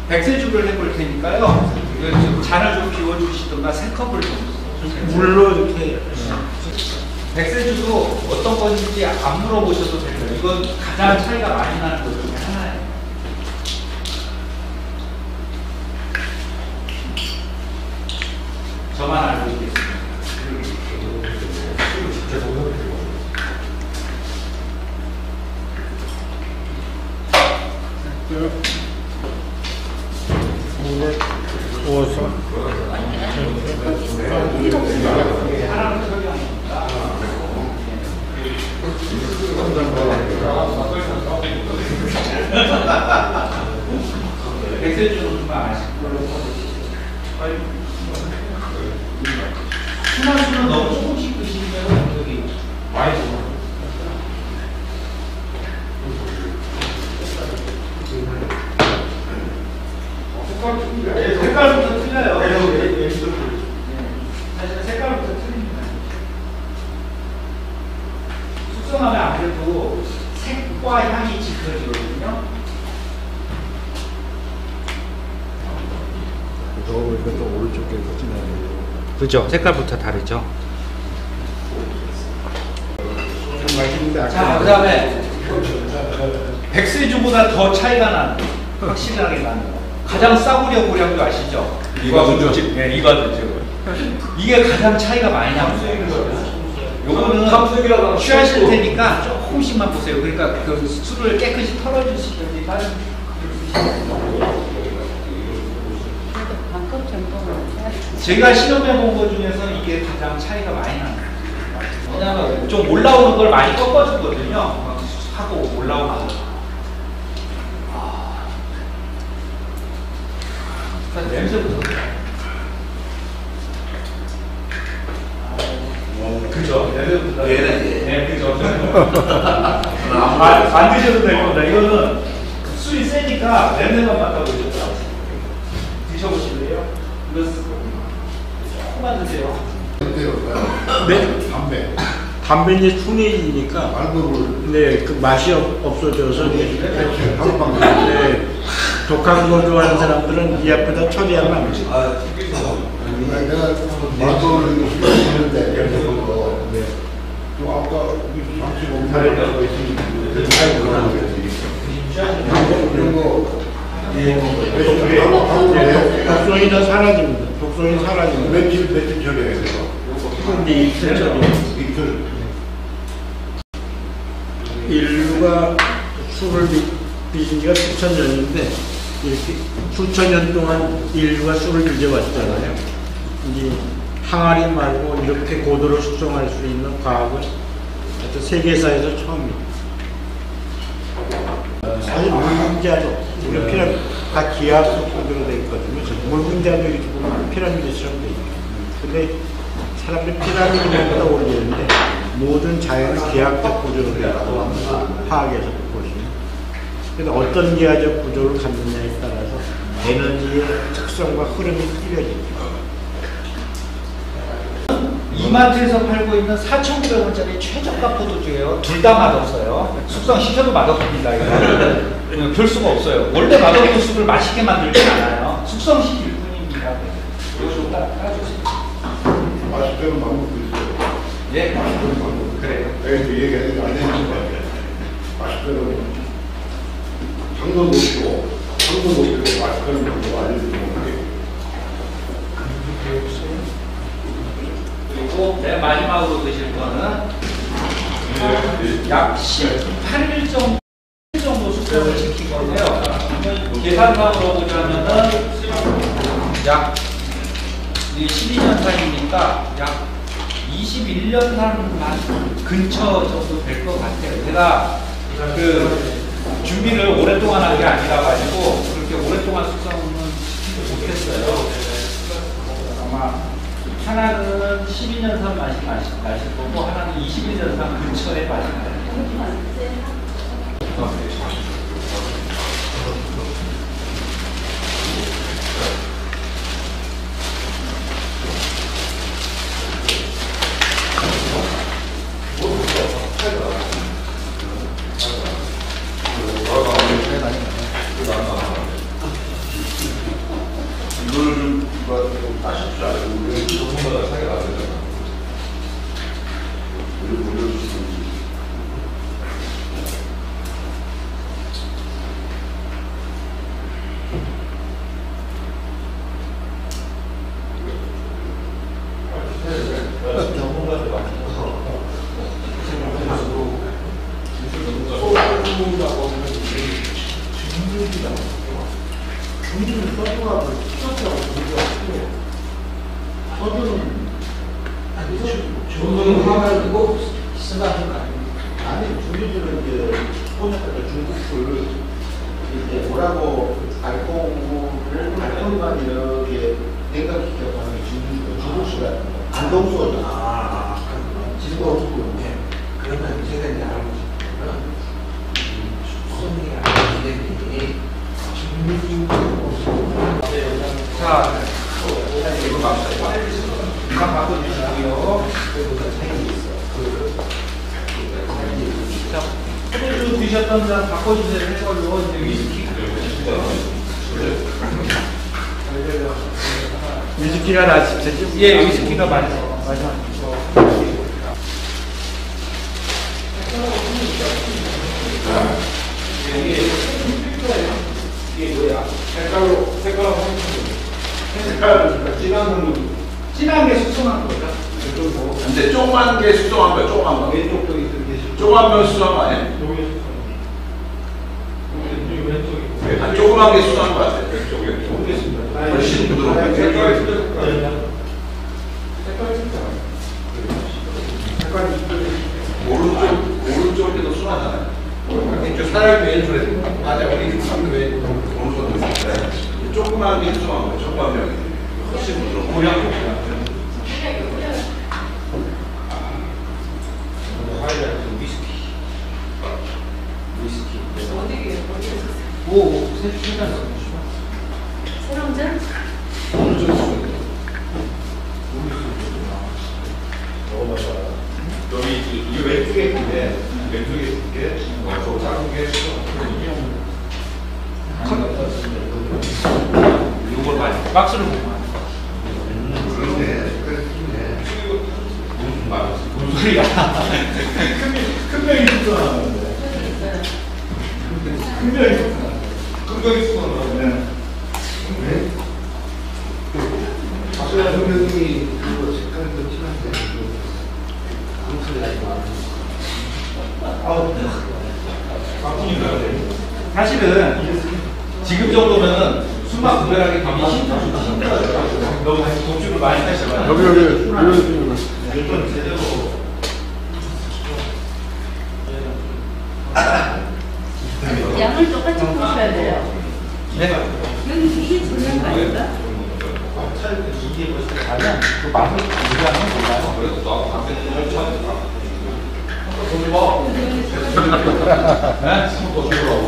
백세주를 해볼 테니까요. 이거 좀 잔을 좀 비워주시던가 세 컵을 좀 주세요. 물로 이렇게 백세주도 어떤 건지 안 물어보셔도 돼요. 이건 가장 차이가 많이 나는 것 중에 하나예요. 저만 알고 있겠습니다. 물을 부어서 하나로 처리하는 겁니다. 백세주는 정말 아쉽고 순한수는 너무 조금씩 드시면 여기 많이 들어요. 색깔부터 틀려요. 사실은 색깔부터 틀립니다. 꽃과 향이 짙어지거든요. 이것도 오른쪽 게 진하네요. 그죠? 색깔부터 다르죠. 자, 그 다음에 백세주보다 더 차이가 나는, 확실하게 나는 거. 가장 싸구려 고량주 아시죠? 이과도죠. 네, 이과도죠. 이게 가장 차이가 많이 납니다. 요거는 취하실 테니까 조금씩만 보세요. 그러니까 그 술을 깨끗이 털어주시든지 다른 제가 실험해 본 것 중에서 이게 가장 차이가 많이 납니다. 왜냐면 좀 올라오는 걸 많이 꺾어주거든요. 하고 올라오고. 일단 냄새부터. 그죠? 냄새부터. 네, 그죠? 안 드셔도 될 겁니다. 이거는 술이 세니까 냄새만 맡아보셔도 드셔보실래요? 이거 조금만 드세요. 네? 담배 이제 순해지니까 네, 그 맛이 없어져서 네, 독한 거 좋아하는 사람들은 이 앞에다 처리하면 안 돼요. 내가 말도를 쓰는데 또 아까 35분에 이런 거 독성이 다 사라집니다. 독성이 사라집니다. 며칠 처리해야 돼요? 이건 이제 이틀 처리. 인류가 술을 빚은 지가 수천 년인데 이렇게 수천 년 동안 인류가 술을 빚어왔잖아요. 이제 항아리 말고 이렇게 고도로 숙성할 수 있는 과학은 하여튼 세계사에서 처음입니다. 사실 물분자도 이렇게 다 기하 구조로 되어 있거든요. 물분자도 이렇게 보면 피라미드처럼 되어 있거든요. 근데 사람들이 피라미드만 떠올리는데 모든 자연은 기하적 구조로 되어 있고 화학에서도 보시면 그래서 어떤 기하적 구조를 갖느냐에 따라서 에너지의 특성과 흐름이 띄려집니다. 이마트에서 팔고 있는 4,900원짜리 최저가 포도주예요. 둘 다 맛없어요. 숙성시켜도 맛없습니다. 이거 별 수가 없어요. 원래 맛없는 술을 맛있게 만들진 않아요. 숙성시킬 뿐입니다. 이거 좀 따라주세요. 맛있는 방법도 있어요. 예? 맛있는 방법. 그래요. 내가 얘기하는 안 되는 거 같아요. 맛있는 당도 높이고 맛있는 방법 알려주는 게. 그리고 맨 마지막으로 드실 거는 약 18일 정도 숙성을 시킨 건데요. 계산상으로 보자면은 약 12년 산이니까 약 21년 산 근처 정도 될 것 같아요. 제가 그 준비를 오랫동안 한 게 아니라 가지고 그렇게 오랫동안 숙성은 시키지 못했어요. 아마 하나는 12년 산 맛이 나실 거고 하나는 21년 산 근처의 맛이 나요. 이거를 좀 따실 줄 알고 우리 전문가가 사기가 안 되잖아. 우리 보여주시면 중국은 화가고 쓰다는 거 아니에요? 아니, 중국은 이제 보니까 중국을 이제 뭐라고 알코올만 이렇게 냉각시켜서 하는 게 중국수라는 거. 안동수거든. 진동수. 그러면 제가 이제 알고 싶은 거는 숙성이 안 되니 자, 이거 바꿔주시고요. 자, 포도주 드셨던 장 바꿔주세요 해걸로 이제 위스키. 위스키가 낫지. 예, 위스키가 맞아요. 이게 뭐야? 색깔은 진한 게 숙성한 거죠. 근데 조그만 게 숙성한 거야, 조그만 거. 왼쪽 쪽이 그게 조그만 거 숙성한 거 아니야? 왼쪽이. 조그만 게 숙성한 거 같아. 훨씬 부드럽게. 오른쪽 때도 순하잖아요. 사람이 왼쪽에 맞아, 우리 사람도 왼쪽. 오른쪽도 순해. 조그만 게 숙성한 거야, 조그만 병이. 훨씬 부드럽고. 오, 세주잖아. 새로운전? 여기 이 왼쪽에 있는데 왼쪽에 있게 저 작은 게 이걸 많이 박스를 보고. 무슨 소리야? 큰 병이 있어. 큰 병이 있어. 박수현 선생님이 그거 색깔이 더 진한데 사실은 지금 정도면은 술맛 구별하기 되게 힘들어요. 너무 독주를 많이 하시잖아요. 이건 제대로 양을 똑같이 부셔야 돼요. 네. 여기 이게 중요한 거 아닌가? 이게 벌써 가면 그 맛을 우리가 하면 몰라요. 그래도 나도 담배 좀 찾았다. 네? 더 주라고.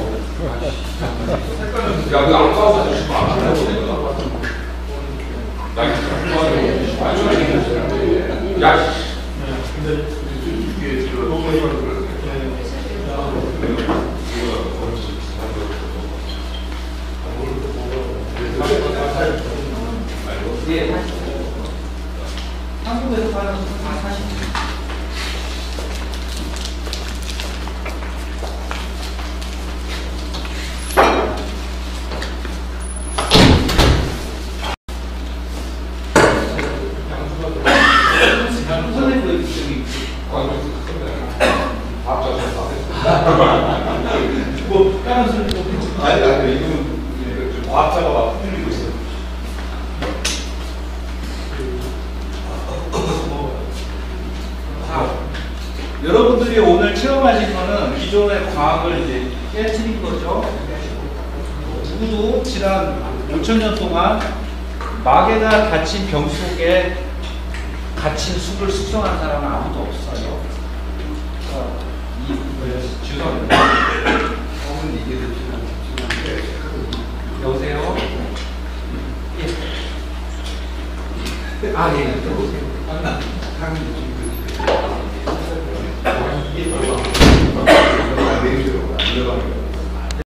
야, 그 아까워서 주시면 안 하고 내가. 나 이거 야, 근데 이게 너무 그래. 예. 한국에서 파는 다 사실. 선생님도 저기 뭐 다른 술 아니, 이거는 과학자가 막 틀리고 있어. 여러분들이 오늘 체험하신 거는 기존의 과학을 이제 깨트린 거죠. 누구도 지난 5,000년 동안 막에다 닫힌 병 속에 갇힌 술을 숙성한 사람은 아무도 없어요. 죄송합니다. 여보세요? 예. 아, 예. 여보세요.